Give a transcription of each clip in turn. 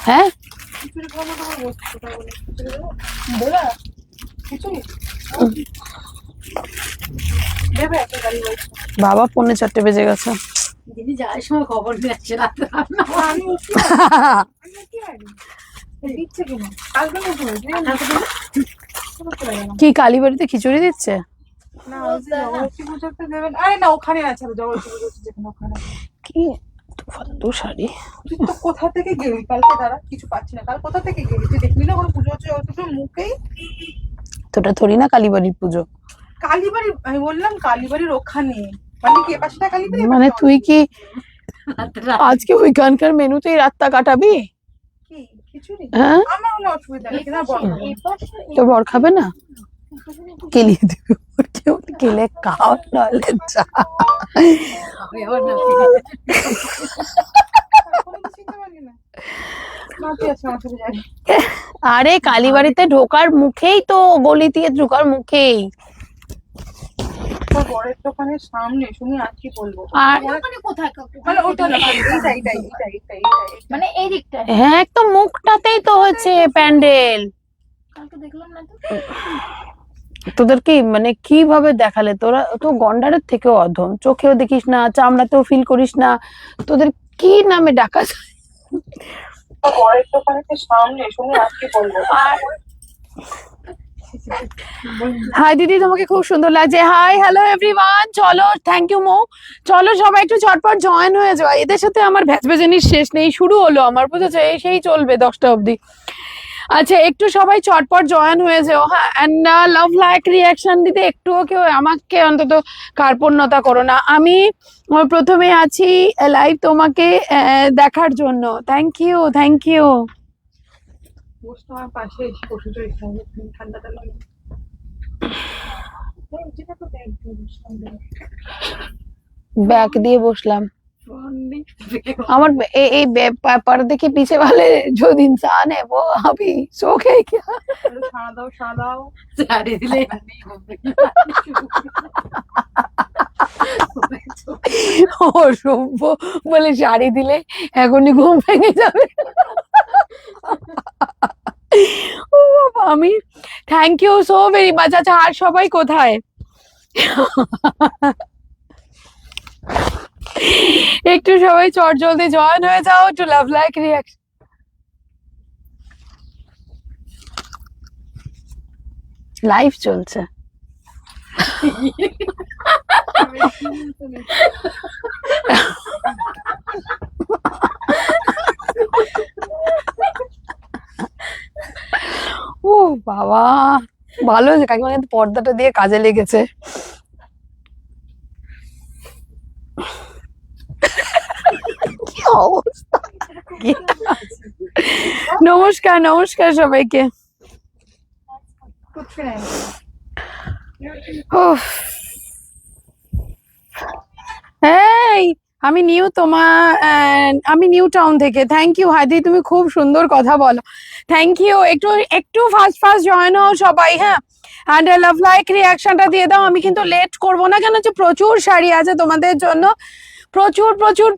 হ্যাঁ বাবা 3:45 বেজে গেছে। দিদি যাওয়ার সময় খবর দিচ্ছে রাতে কি কালীবাড়িতে খিচুড়ি দিচ্ছে? না জগদ্ধাত্রী পুজোতে দেবেন। আরে না, ওখানে আছে জগদ্ধাত্রী পুজো যেখানে, ওখানে। কি ফালতু শাড়ি। তুই তো কোথা থেকে গেলি কালকে? দাঁড়া, কিছু পাচ্ছি না। কাল কোথা থেকে গেলি? তুই দেখলি না কোনো পুজো হচ্ছে অথচ মুখেই? তোটা থরি না কালীবাড়ির পুজো। কালীবাড়ি, আমি বললাম কালীবাড়ির ওখানে, মানে কি এপাশটা কালীবাড়ি? মানে তুই কি আজকে ওইখানকার মেনুতেই রাতটা কাটাবি? কি খিচুড়ি? হ্যাঁ আমার কোনো অসুবিধা নেই, কিন্তু তো বর খাবে না? কেলিয়ে দিবি কেউ কেলে খাও নাহলে যা। আরে কালীবাড়িতে ঢোকার মুখেই তো, গলি দিয়ে ঢোকার মুখেই। বরের দোকানের সামনে, শুনি আর কি বলবো। আর কোথায় মানে ওটা না, এইটাই। মানে এই দিকটা হ্যাঁ একদম মুখটাতেই তো হচ্ছে প্যান্ডেল। কালকে দেখলাম না তো। তোদের কি মানে কিভাবে দেখালে? তোরা তো গন্ডারের থেকেও অধম, চোখেও দেখিস না, চামড়াতেও ফিল করিস না, তোদের কি নামে ডাকা যায়? বরের দোকানের সামনে, শুনি আর কি বলবো। হাই দিদি, তোমাকে খুব সুন্দর লাগছে। হাই হ্যালো এভরিওয়ান, চলো থ্যাংক ইউ মো। চলো সবাই একটু ঝটপট জয়েন হয়ে যাও, এদের সাথে আমার ভ্যাজভ্যাজানির শেষ নেই, শুরু হলো আমার, বুঝেছো? সেই চলবে 10টা অবধি। আচ্ছা একটু সবাই চটপট জয়েন হয়ে যাও, হ্যাঁ। এন্ড লাভ লাইক রিয়াকশন দিতে একটুও কেউ আমাকে অন্তত কার্পণ্যতা করো না। আমি প্রথমে আছি লাইভ তোমাকে দেখার জন্য। Thank you. বসতো আমার পাশে, এসে বসে তো ঠান্ডাটা লাগে। ব্যাক দিয়ে বসলাম। আমার এই पर देखिए पीछे वाले जो इंसान है वो अभी सो गए क्या? সাড়া দাও শাড়ি দিলে অসভ্য বলে শাড়ি দিলে এখনই ঘুম ভেঙে যাবে। ও বাবা, আমি thank you so very much. আচ্ছা আর সবাই কোথায়? একটু সবাই চট জলদি জয়েন হয়ে যাও to love like reaction. Live চলছে। ও বাবা, ভালো হয়েছে কাকিমা কিন্তু পর্দাটা দিয়ে কাজে লেগেছে। কি অবস্থা! নমস্কার সবাইকে। উফ, এই আমি আমি নিউ টাউন থেকে। থ্যাংক ইউ হাদি, তুমি খুব সুন্দর কথা বলো। Thank you. একটু ফাস্ট জয়েন হও সবাই, হ্যাঁ। অ্যান্ড লাভ লাইক রিয়াকশনটা দিয়ে দাও। আমি কিন্তু লেট করবো না, কেন হচ্ছে প্রচুর শাড়ি আছে তোমাদের জন্য,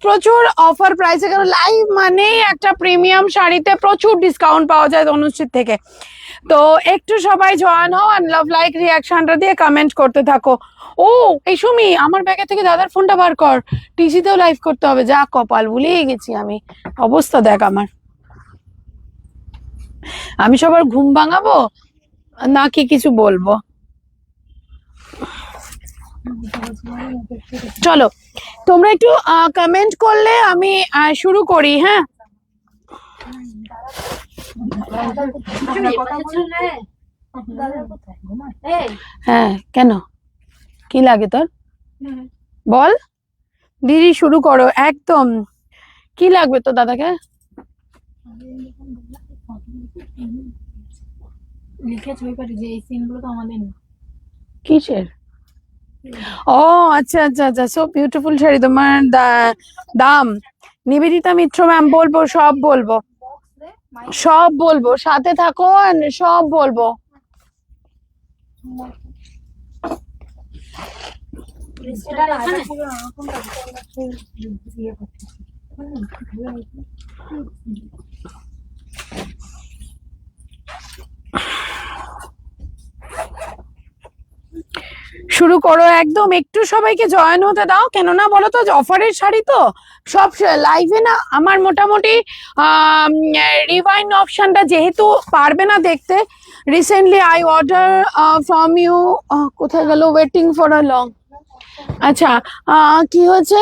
প্রচুর অফার প্রাইসে। কারণ লাইভ মানেই একটা প্রিমিয়াম শাড়িতে প্রচুর ডিসকাউন্ট পাওয়া যায় তনুশ্রীর থেকে। তো একটু সবাই জয়েন হও আর লাভ লাইক রিয়াকশনটা দিয়ে কমেন্ট করতে থাকো। ও এই সুমি, আমার ব্যাগে থেকে দাদার ফোনটা বার কর, টিসিতেও লাইভ করতে হবে। যা কপাল, ভুলেই গেছি আমি। অবস্থা দেখ আমার। আমি সবার ঘুম ভাঙাবো নাকি কিছু বলবো? চলো তোমরা একটু কমেন্ট করলে আমি শুরু করি, হ্যাঁ। হ্যাঁ কেন, কি লাগে তোর? বল দিদি, শুরু করো একদম। কি লাগবে তো দাদাকে? কিসের? ও আচ্ছা, সো বিউটিফুল শাড়ি তোমার। দাম নিবেদিতা মিত্র ম্যাম, বলবো সব বলবো, সাথে থাকো সব বলবো। শুরু করো একদম, একটু সবাইকে জয়েন হতে দাও, কেননা বলো তো অফারের শাড়ি তো সব লাইভে না আমার মোটামুটি রিভাইন অপশনটা যেহেতু পারবে না দেখতে, recently I order from you, কোথায় গেল, ওয়েটিং ফর আ লং, আচ্ছা কি হয়েছে,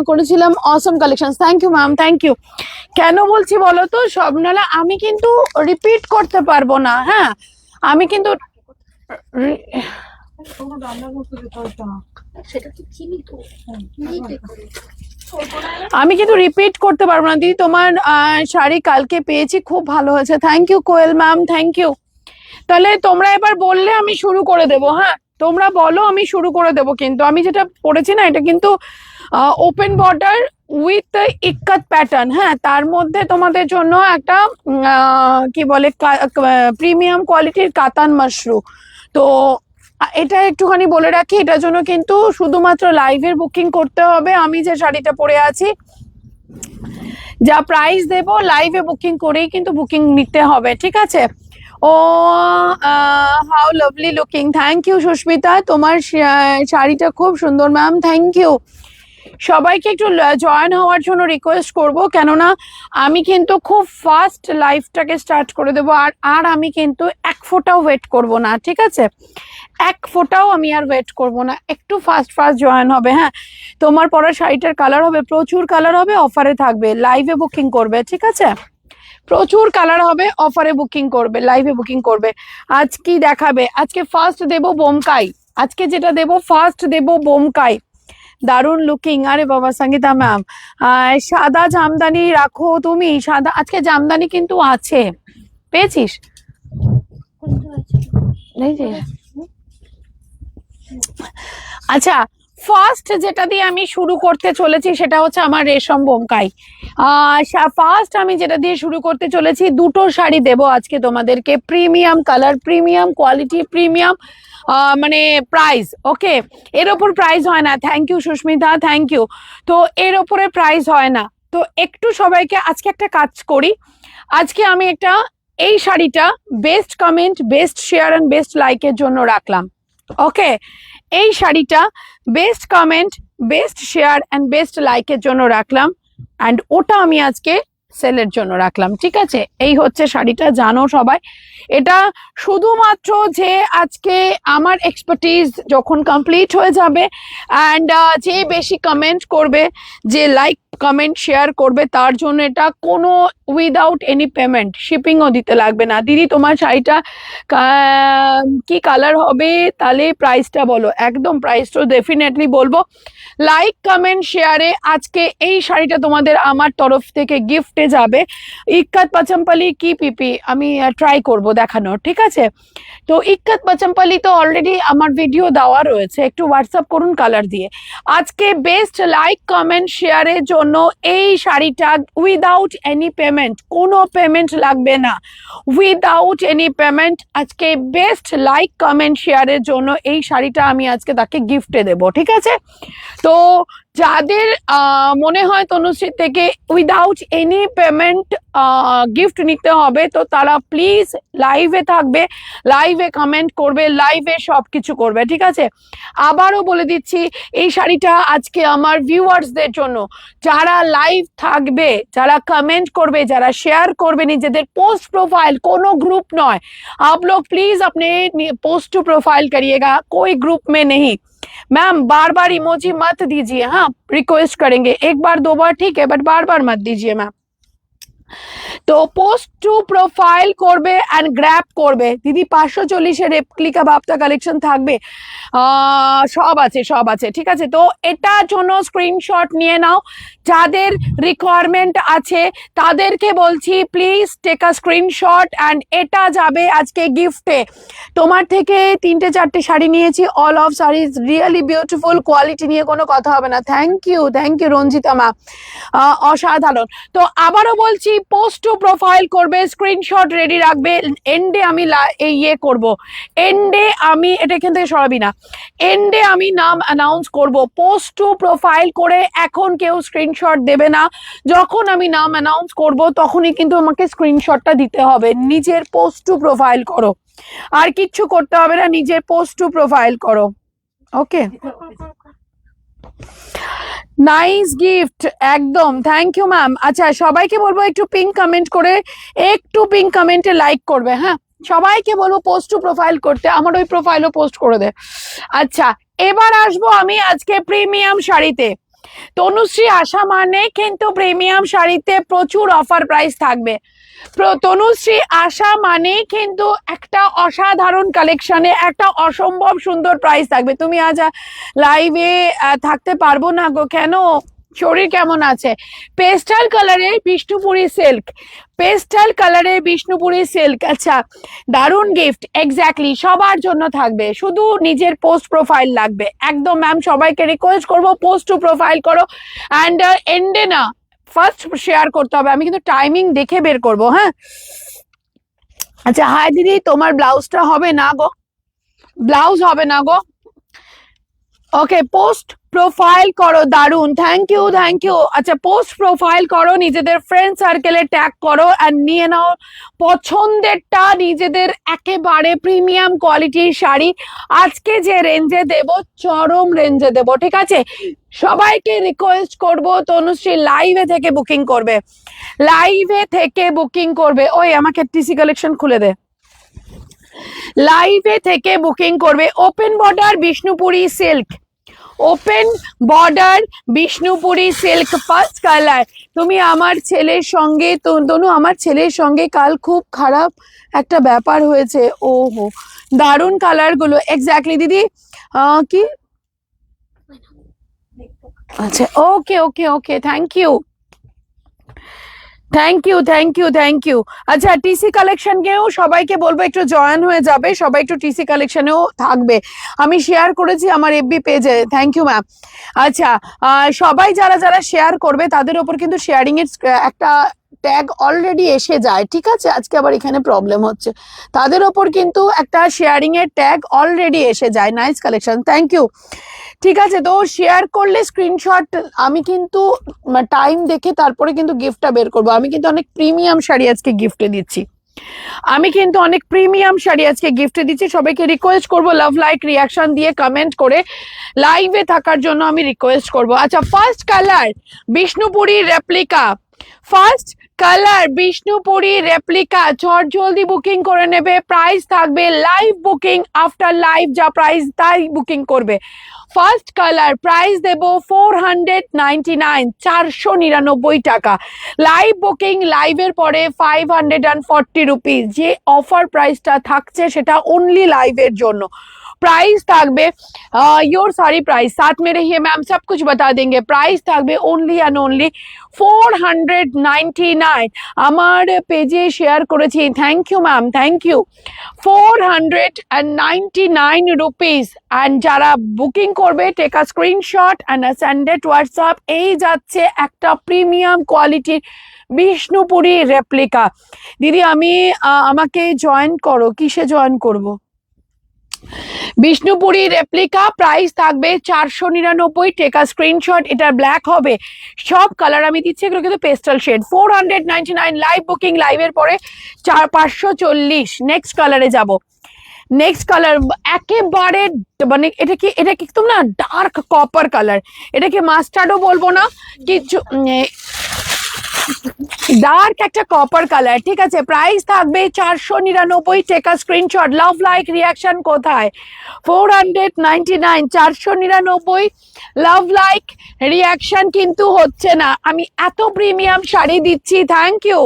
করেছিলাম awesome collection, thank you ma'am, thank you. কেন বলছি বলো তো স্বপ্নালা, আমি কিন্তু রিপিট করতে পারবো না, হ্যাঁ আমি কিন্তু তোমরা রান্না করতে যেতে হতো না। সেটা তো চিনি তো চিনি কে করে আমি কিন্তু রিপিট করতে পারবো না দিদি। তোমার শাড়ি কালকে পেয়েছি, খুব ভালো হয়েছে, thank you Koel ma'am, thank you. তাহলে তোমরা এবার বললে আমি শুরু করে দেবো, হ্যাঁ তোমরা বলো আমি শুরু করে দেবো। কিন্তু আমি যেটা পড়েছি না এটা কিন্তু open border with ikat pattern, হ্যাঁ তার মধ্যে তোমাদের জন্য একটা কি বলে প্রিমিয়াম কোয়ালিটির কাতান মাশরু। তো এটা একটুখানি বলে রাখি, এটার জন্য কিন্তু শুধুমাত্র লাইভের বুকিং করতে হবে। আমি যে শাড়িটা পরে আছি যা প্রাইস দেব লাইভে বুকিং করেই কিন্তু বুকিং নিতে হবে, ঠিক আছে। Oh how lovely looking, thank you Susmita, তোমার শাড়িটা খুব সুন্দর ম্যাম, থ্যাংক ইউ। সবাইকে একটু জয়েন হওয়ার জন্য রিকোয়েস্ট করব, কেননা আমি কিন্তু খুব ফাস্ট লাইভটাকে স্টার্ট করে দেবো। আর আমি কিন্তু এক ফোঁটাও ওয়েট করব না, ঠিক আছে, এক ফোঁটাও আমি আর ওয়েট করব না, একটু ফাস্ট ফাস্ট জয়েন হবে। হ্যাঁ তোমার পরা শাড়িটার কালার হবে, প্রচুর কালার হবে, অফারে থাকবে, লাইভে বুকিং করবে, ঠিক আছে, প্রচুর কালার হবে, অফারে বুকিং করবে, লাইভে বুকিং করবে। আজ কি দেখাবে, আজকে ফার্স্ট দেব বোমকাই, আজকে যেটা দেব ফার্স্ট দেব বোমকাই, দারুণ লুকিং। আরে বাবা সঙ্গীতা ম্যাম, সাদা জামদানি রাখো তুমি, সাদা আজকে জামদানি কিন্তু আছে, পেয়েছিস? কোনটা আছে এই যে আচ্ছা, ফার্স্ট যেটা দিয়ে আমি শুরু করতে চলেছি সেটা হচ্ছে আমার রেশম বোমকাই। ফার্স্ট আমি যেটা দিয়ে শুরু করতে চলেছি, দুটো শাড়ি দেব আজকে তোমাদেরকে, premium colour, premium quality, premium মানে প্রাইস, ওকে, এর ওপর প্রাইস হয় না, thank you Susmita, thank you. তো এর ওপরে প্রাইস হয় না, তো একটু সবাইকে আজকে একটা কাজ করি, আজকে আমি একটা এই শাড়িটা best comment, best share and best লাইকের জন্য রাখলাম, ওকে, এই শাড়িটা best comment, best share and best লাইকের জন্য রাখলাম, অ্যান্ড ওটা আমি আজকে সেলের জন্য রাখলাম, ঠিক আছে। এই হচ্ছে শাড়িটা, জানো সবাই, এটা শুধুমাত্র যে আজকে আমার এক্সপার্টিজ যখন কমপ্লিট হয়ে যাবে অ্যান্ড যে বেশি কমেন্ট করবে, যে লাইক কমেন্ট শেয়ার করবে, তার জন্য এটা কোনো উইদাউট এনি পেমেন্ট, শিপিংও দিতে লাগবে না। দিদি তোমার শাড়িটা কি কালার হবে, তাহলে প্রাইসটা বলো, একদম প্রাইস তো ডেফিনেটলি বলবো, লাইক কমেন্ট শেয়ারে আজকে এই শাড়িটা তোমাদের আমার তরফ থেকে গিফটে যাবে। ইক্কাত পাচাম্পালি কি পিপি আমি ট্রাই করব দেখানোর, ঠিক আছে। তো ইক্কাত পাচাম্পালি তো অলরেডি আমার ভিডিও দেওয়া রয়েছে, একটু হোয়াটসঅ্যাপ করুন কালার দিয়ে। আজকে বেস্ট লাইক কমেন্ট শেয়ারের জন্য এই শাড়িটা উইদাউট এনি পেমেন্ট, কোনো পেমেন্ট লাগবে না, উইদাউট এনি পেমেন্ট, আজকে বেস্ট লাইক কমেন্ট শেয়ারের জন্য এই শাড়িটা আমি আজকে তাকে গিফটে দেব, ঠিক আছে। তো যাদের মনে হয় তনুশ্রী থেকে উইদাউট এনি পেমেন্ট গিফট নিতে হবে, তো তারা প্লিজ লাইভে থাকবে, লাইভে কমেন্ট করবে, লাইভে সব কিছু করবে, ঠিক আছে। আবারও বলে দিচ্ছি, এই শাড়িটা আজকে আমার ভিউয়ার্সদের জন্য, যারা লাইভ থাকবে, যারা কমেন্ট করবে, যারা শেয়ার করবে নিজেদের পোস্ট प्रोफाइल, কোনো ग्रुप नॉय, आप लोग प्लीज अपने पोस्ट टू प्रोफाइल करिएगा, कोई ग्रुप में नहीं। मैम बार बार इमोजी मत दीजिए, हाँ रिक्वेस्ट करेंगे, एक बार दो बार ठीक है, बट बार बार मत दीजिए मैम। তো পোস্ট টু প্রোফাইল করবে এন্ড গ্র্যাব করবে। দিদি 540 রেপ্লিকা বাপ্তা কালেকশন থাকবে, সব আছে, সব আছে, ঠিক আছে। তো এটার জন্য স্ক্রিনশট নিয়ে নাও, যাদের রিকোয়ারমেন্ট আছে তাদেরকে বলছি please take a screenshot and এটা যাবে আজকে গিফটে। তোমার থেকে 3টে 4টে শাড়ি নিয়েছি, all of saris really beautiful, quality নিয়ে কোনো কথা হবে না। থ্যাংক ইউ রঞ্জিতা মা, অসাধারণ। তো আবারও বলছি পোস্ট টু প্রোফাইল করবে, স্ক্রিনশট রেডি রাখবে। এন্ডে আমি ইয়ে করব, এন্ডে আমি এটা এখান থেকে সরাবি না, এন্ডে আমি নাম অ্যানাউন্স করব। পোস্ট টু প্রোফাইল করে এখন কেউ স্ক্রিনশট দেবে না, যখন আমি নাম অ্যানাউন্স করব তখনই কিন্তু আমাকে স্ক্রিনশটটা দিতে হবে। নিজের পোস্ট টু প্রোফাইল করো, আর কিচ্ছু করতে হবে না, নিজের পোস্ট টু প্রোফাইল করো। ওকে, নাইস গিফট, একদম থ্যাংক ইউ ম্যাম। আচ্ছা সবাইকে বলবো একটু পিঙ্ক কমেন্ট করে, একটু পিঙ্ক কমেন্টে লাইক করবে। হ্যাঁ, সবাইকে বলবো পোস্ট টু প্রোফাইল করতে, আমার ওই প্রোফাইলও পোস্ট করে দে। আচ্ছা, এবার আসবো আমি আজকে প্রিমিয়াম শাড়িতে। তনুশ্রী আসা মানে কিন্তু প্রিমিয়াম শাড়িতে প্রচুর অফার প্রাইস থাকবে। তনুশ্রী আসা মানে কিন্তু একটা অসাধারণ কালেকশনে একটা অসম্ভব সুন্দর প্রাইস থাকবে। তুমি আজ লাইভে থাকতে পারবো না গো, কেন? শরীর কেমন আছে? পেস্টাল কালারের বিষ্ণুপুরি সিল্ক, পেস্টাল কালারের বিষ্ণুপুরি সিল্ক। আচ্ছা, দারুণ গিফট, এক্স্যাক্টলি সবার জন্য থাকবে, শুধু নিজের পোস্ট প্রোফাইল লাগবে। একদম ম্যাম, সবাইকে রিকোয়েস্ট করবো পোস্ট টু প্রোফাইল করো, অ্যান্ড এন্ডে না ফার্স্ট শেয়ার করতে হবে। আমি কিন্তু টাইমিং দেখে বের করবো। হ্যাঁ, আচ্ছা হাই দিদি, তোমার ব্লাউজটা হবে না গো, ব্লাউজ হবে না গো। ওকে, পোস্ট প্রোফাইল করো, দারুন, থ্যাংক ইউ থ্যাংক ইউ। আচ্ছা, পোস্ট প্রোফাইল করো, নিজেদের ফ্রেন্ড সার্কেলে ট্যাগ করো, আর নিয়ে নাও পছন্দেরটা, নিজেদের একেবারে প্রিমিয়াম কোয়ালিটির শাড়ি। আজকে যে রেঞ্জে দেব, চরম রেঞ্জে দেব, ঠিক আছে? সবাইকে রিকোয়েস্ট করব তনুশ্রী লাইভে থেকে বুকিং করবে, লাইভে থেকে বুকিং করবে। ওই আমাকে টিসি কালেকশন খুলে দে, লাইভে থেকে বুকিং করবে। Open border Bishnupuri silk, open border Bishnupuri silk, first colour. তুমি আমার ছেলের সঙ্গে, তনু আমার ছেলের সঙ্গে কাল খুব খারাপ একটা ব্যাপার হয়েছে। ও হো, দারুণ কালার গুলো, এক্স্যাক্টলি দিদি। কি আচ্ছা, okay okay okay, thank you thank you thank you thank you. আচ্ছা, টিসি কালেকশনকেও সবাইকে বলবো একটু জয়েন হয়ে যাবে, সবাই একটু টিসি কালেকশনেও থাকবে। আমি শেয়ার করেছি আমার এফবি পেজে, থ্যাংক ইউ ম্যাম। আচ্ছা, সবাই যারা যারা শেয়ার করবে তাদের ওপর কিন্তু শেয়ারিং এর একটা ট্যাগ অলরেডি এসে যায়, ঠিক আছে? আজকে আবার এখানে প্রবলেম হচ্ছে, তাদের ওপর কিন্তু একটা শেয়ারিং এর ট্যাগ অলরেডি এসে যায়। Nice collection, thank you. ঠিক আছে, তো শেয়ার করলে স্ক্রিনশট আমি কিন্তু টাইম দেখে তারপরে কিন্তু গিফটটা বের করবো। আমি কিন্তু অনেক প্রিমিয়াম শাড়ি আজকে গিফটে দিচ্ছি, আমি কিন্তু অনেক প্রিমিয়াম শাড়ি আজকে গিফটে দিচ্ছি। সবাইকে রিকোয়েস্ট করবো লাভ লাইক রিয়াকশন দিয়ে কমেন্ট করে লাইভে থাকার জন্য আমি রিকোয়েস্ট করবো। আচ্ছা, first colour Bishnupuri replica, first colour Bishnupuri replica, ঝট জলদি বুকিং করে নেবে। প্রাইস থাকবে লাইভ বুকিং, আফটার লাইভ যা প্রাইস তাই বুকিং করবে। ফার্স্ট কালার প্রাইস দেব 499, 499 টাকা। লাইভ বুকিং, লাইভের পরে 540 রুপিস। যে অফার প্রাইসটা থাকছে সেটা অনলি লাইভের জন্য। प्राइस থাকবে योर सारी प्राइस साथ में रहिए मैम, सब कुछ बता देंगे। प्राइस থাকবে ओनली एंड ओनली 499। আমার পেজে শেয়ার করেছি, thank you ma'am, thank you. 499 rupees. And যারা বুকিং করবে take a screenshot and send it WhatsApp. এই যাচ্ছে একটা প্রিমিয়াম কোয়ালিটির বিষ্ণুপুরি রেপ্লিকা। দিদি আমি আমাকে জয়েন করো, কিসে জয়েন করব? বিষ্ণুপুরি রেপ্লিকা, প্রাইস থাকবে 499। টেকা স্ক্রিনশট, এটা ব্ল্যাক হবে, সব কালার আমি দিচ্ছি, এগুলো কিন্তু পেস্টাল শেড। 499 লাইভ বুকিং, লাইভের পরে 540। নেক্সট কালারে যাব, নেক্সট কালার একেবারে মানে এটা কি তোমরা ডার্ক কপার কালার, এটাকে মাস্টার্ডও বলবো না, কিছু ডার্ক একটা কপার কালার, ঠিক আছে? প্রাইস থাকবে 499। টেকা স্ক্রিনশট, লাভ লাইক রিয়াকশন কোথায়? 499, 499 লাভ লাইক রিয়াকশন কিন্তু হচ্ছে না। আমি এত প্রিমিয়াম শাড়ি দিচ্ছি, থ্যাংক ইউ,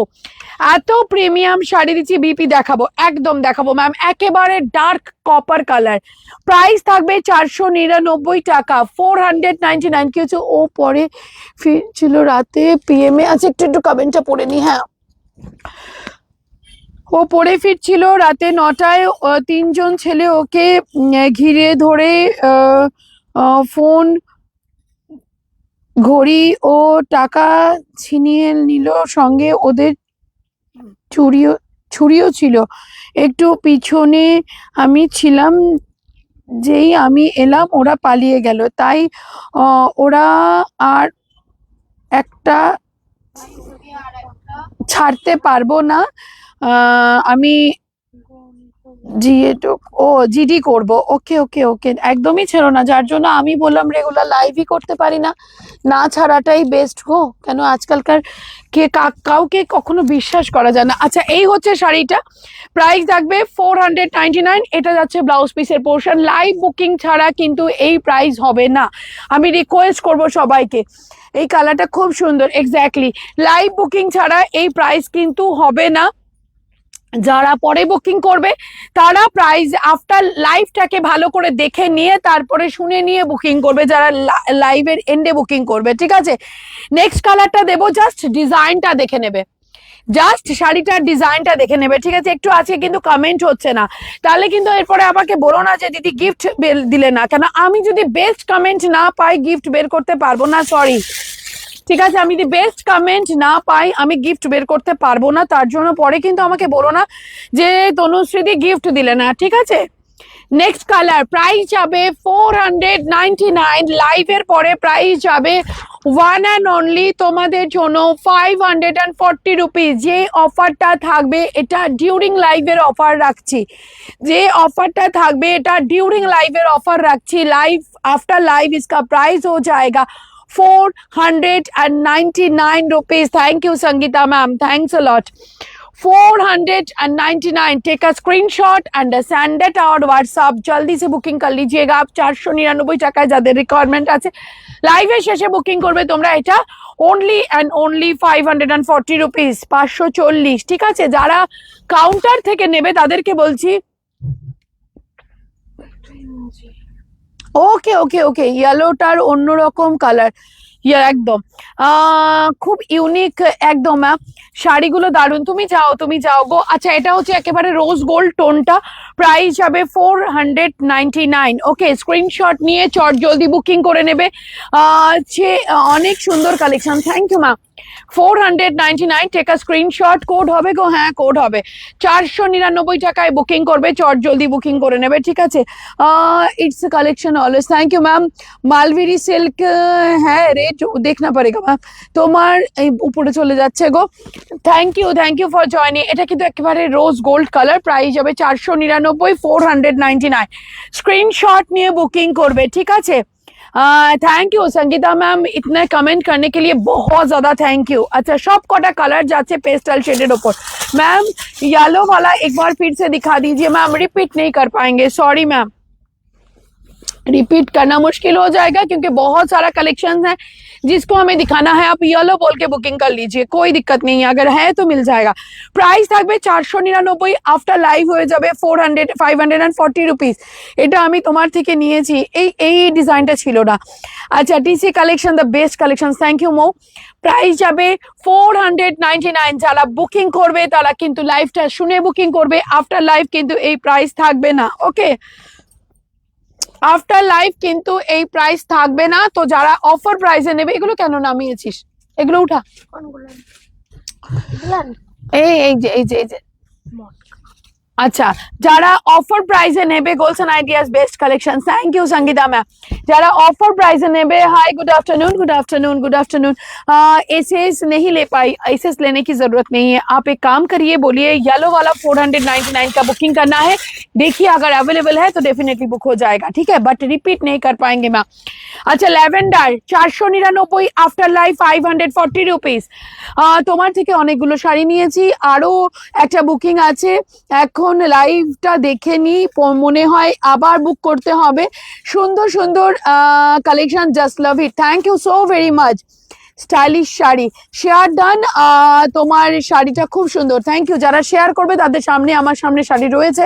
এত প্রিমিয়াম শাড়ি দিচ্ছি। বিপি দেখাবো, একদম দেখাবো ম্যাম, একেবারে ডার্ক কপার কালার। প্রাইস থাকবে 499 টাকা। 499 কি হচ্ছে? ও পরে ফিরছিল রাতে পিএমএ। আচ্ছা, একটু কমেন্টটা পড়ে নি। হ্যাঁ, ও পড়ে ফিরছিল রাতে 9টায়, 3জন ছেলে ওকে ঘিরে ধরে ফোন, ঘড়ি ও টাকা ছিনিয়ে নিল, সঙ্গে ওদের চুড়িও ছুরিও ছিল একটু পিছনে, আমি ছিলাম, যেই আমি এলাম ওরা পালিয়ে গেল, তাই ওরা আর একটা ছাড়তে পারবো না। আমি জিডি করব। ওকে ওকে ওকে, একদমই ছেড়ো না, যার জন্য আমি বললাম রেগুলার লাইভই করতে পারি না, না ছাড়াটাই বেস্ট গো। কেন আজকালকার কাউকে কখনো বিশ্বাস করা যায় না। আচ্ছা, এই হচ্ছে শাড়িটা, প্রাইস থাকবে 499। এটা যাচ্ছে ব্লাউজ পিসের পোর্শন। লাইভ বুকিং ছাড়া কিন্তু এই প্রাইস হবে না, আমি রিকোয়েস্ট করব সবাইকে। এই কালারটা খুব সুন্দর, এক্স্যাক্টলি, লাইভ বুকিং ছাড়া এই প্রাইস কিন্তু হবে না। যারা পরে বুকিং করবে তারা প্রাইস আফটার লাইভটাকে ভালো করে দেখে নিয়ে তারপরে শুনে নিয়ে বুকিং করবে, যারা লাইভের এন্ডে বুকিং করবে, ঠিক আছে। নেক্সট কালারটা দেবো, জাস্ট ডিজাইনটা দেখে নেবে, জাস্ট শাড়িটার ডিজাইনটা দেখে নেবে, ঠিক আছে। একটু আছে কিন্তু কমেন্ট হচ্ছে না, তাহলে কিন্তু এরপরে আমাকে বলো না যে দিদি গিফট দিলে না, কেন আমি যদি বেস্ট কমেন্ট না পাই গিফট বের করতে পারবো না, সরি, ঠিক আছে। আমি যদি বেস্ট কমেন্ট না পাই আমি গিফট বের করতে পারবো না, তার জন্য পরে কিন্তু আমাকে বলো না যে তনুশ্রীদি গিফট দিলে না, ঠিক আছে। নেক্সট কালার, প্রাইস যাবে 499, লাইভের পরে প্রাইস যাবে ওয়ান অ্যান্ড অনলি তোমাদের জন্য 540 রুপিস। যে অফারটা থাকবে এটা ডিউরিং লাইভের অফার রাখছি, যে অফারটা থাকবে এটা ডিউরিং লাইভের অফার রাখছি। লাইভ आफ्टर लाइव इसका प्राइस हो जाएगा 499 rupees. Thank you Sangeeta ma'am, thanks a lot. 499, take a screenshot and send it out WhatsApp, जल्दी से बुकिंग कर लीजिएगा आप। 499 টাকায় যাদের রিকোয়ারমেন্ট আছে লাইভের শেষে বুকিং করবে তোমরা, এটা অনলি অ্যান্ড অনলি 540 রুপিস, 540, ঠিক আছে। যারা কাউন্টার থেকে নেবে তাদেরকে বলছি ওকে ওকে ওকে, ইয়েলোটার অন্যরকম কালার, একদম খুব ইউনিক একদম ম্যাম, শাড়িগুলো দারুন, তুমি যাও গো। আচ্ছা, এটা হচ্ছে একেবারে রোজ গোল্ড টোনটা, প্রাইস যাবে 499। ওকে, স্ক্রিনশট নিয়ে চট জলদি বুকিং করে নেবে। অনেক সুন্দর collection, thank you ma'am. 499, take a screenshot, code হবে গো, হ্যাঁ কোড হবে। 499 টাকায় বুকিং করবে, চট জলদি বুকিং করে নেবে, ঠিক আছে। It's collection always, thank you ma'am. Mulberry silk है रेट देखना पड़ेगा मैम, তোমার এই উপরে চলে যাচ্ছে গো। Thank you for joining. এটা কিন্তু একেবারে রোজ গোল্ড কালার, প্রাইস যাবে 499, 499। স্ক্রিনশট নিয়ে বুকিং করবে, ঠিক আছে। थैंक यू संगीता मैम, इतने कमेंट करने के लिए बहुत ज्यादा थैंक यू। अच्छा, सब कटा कलर जाते पेस्टल शेडेड ऊपर। मैम येलो वाला एक बार फिर से दिखा दीजिए मैम, रिपीट नहीं कर पाएंगे, सॉरी मैम, रिपीट करना मुश्किल हो जाएगा क्योंकि बहुत सारा कलेक्शन है जिसको हमें दिखाना है। आप येलो बोल के बुकिंग कर लीजिए, कोई दिक्कत नहीं है, अगर है तो मिल जाएगा। प्राइस থাকবে 499, আফটার লাইভ হয়ে যাবে 540 রুপিস। এটা আমি তোমার থেকে নিয়েছি, এই ডিজাইনটা ছিল না। আচ্ছা, TC collection the best collection, thank you মো। প্রাইস যাবে 499। যারা বুকিং করবে তারা কিন্তু লাইভটা শুনে বুকিং করবে, আফটার লাইভ কিন্তু এই প্রাইস থাকবে না। ওকে, আফটার লাইভ কিন্তু এই প্রাইস থাকবে না। তো যারা অফার প্রাইসে নেবে, এগুলো কেন নামিয়েছিস, এগুলো উঠা, কোনগুলো দিলাম? এই যে আচ্ছা, যারা অফার প্রাইসে নেবে, goals and ideas best collection, thank you Sangeeta ma'am. যারা অফার প্রাইসে নেবে, हाय गुड आफ्टरनून। एसएस नहीं ले पाई, एसएस लेने की जरूरत नहीं है, आप एक काम करिए, बोलिए येलो वाला 499 का बुकिंग करना है, देखिए अगर अवेलेबल है तो डेफिनेटली बुक हो जाएगा, ठीक है, बट रिपीट नहीं कर पाएंगे मैम। अच्छा, ল্যাভেন্ডার 499, আফটার লাইভ 540 রুপিস। তোমার থেকে অনেকগুলো শাড়ি নিয়েছি, আরো একটা বুকিং আছে, এখন লাইভটা দেখে নি, মনে হয় আবার বুক করতে হবে। সুন্দর সুন্দর collection, just love it, thank you so very much. Stylish sari share done, তোমার শাড়িটা খুব সুন্দর, থ্যাংক ইউ। যারা শেয়ার করবে তাদের সামনে, আমার সামনে শাড়ি রয়েছে,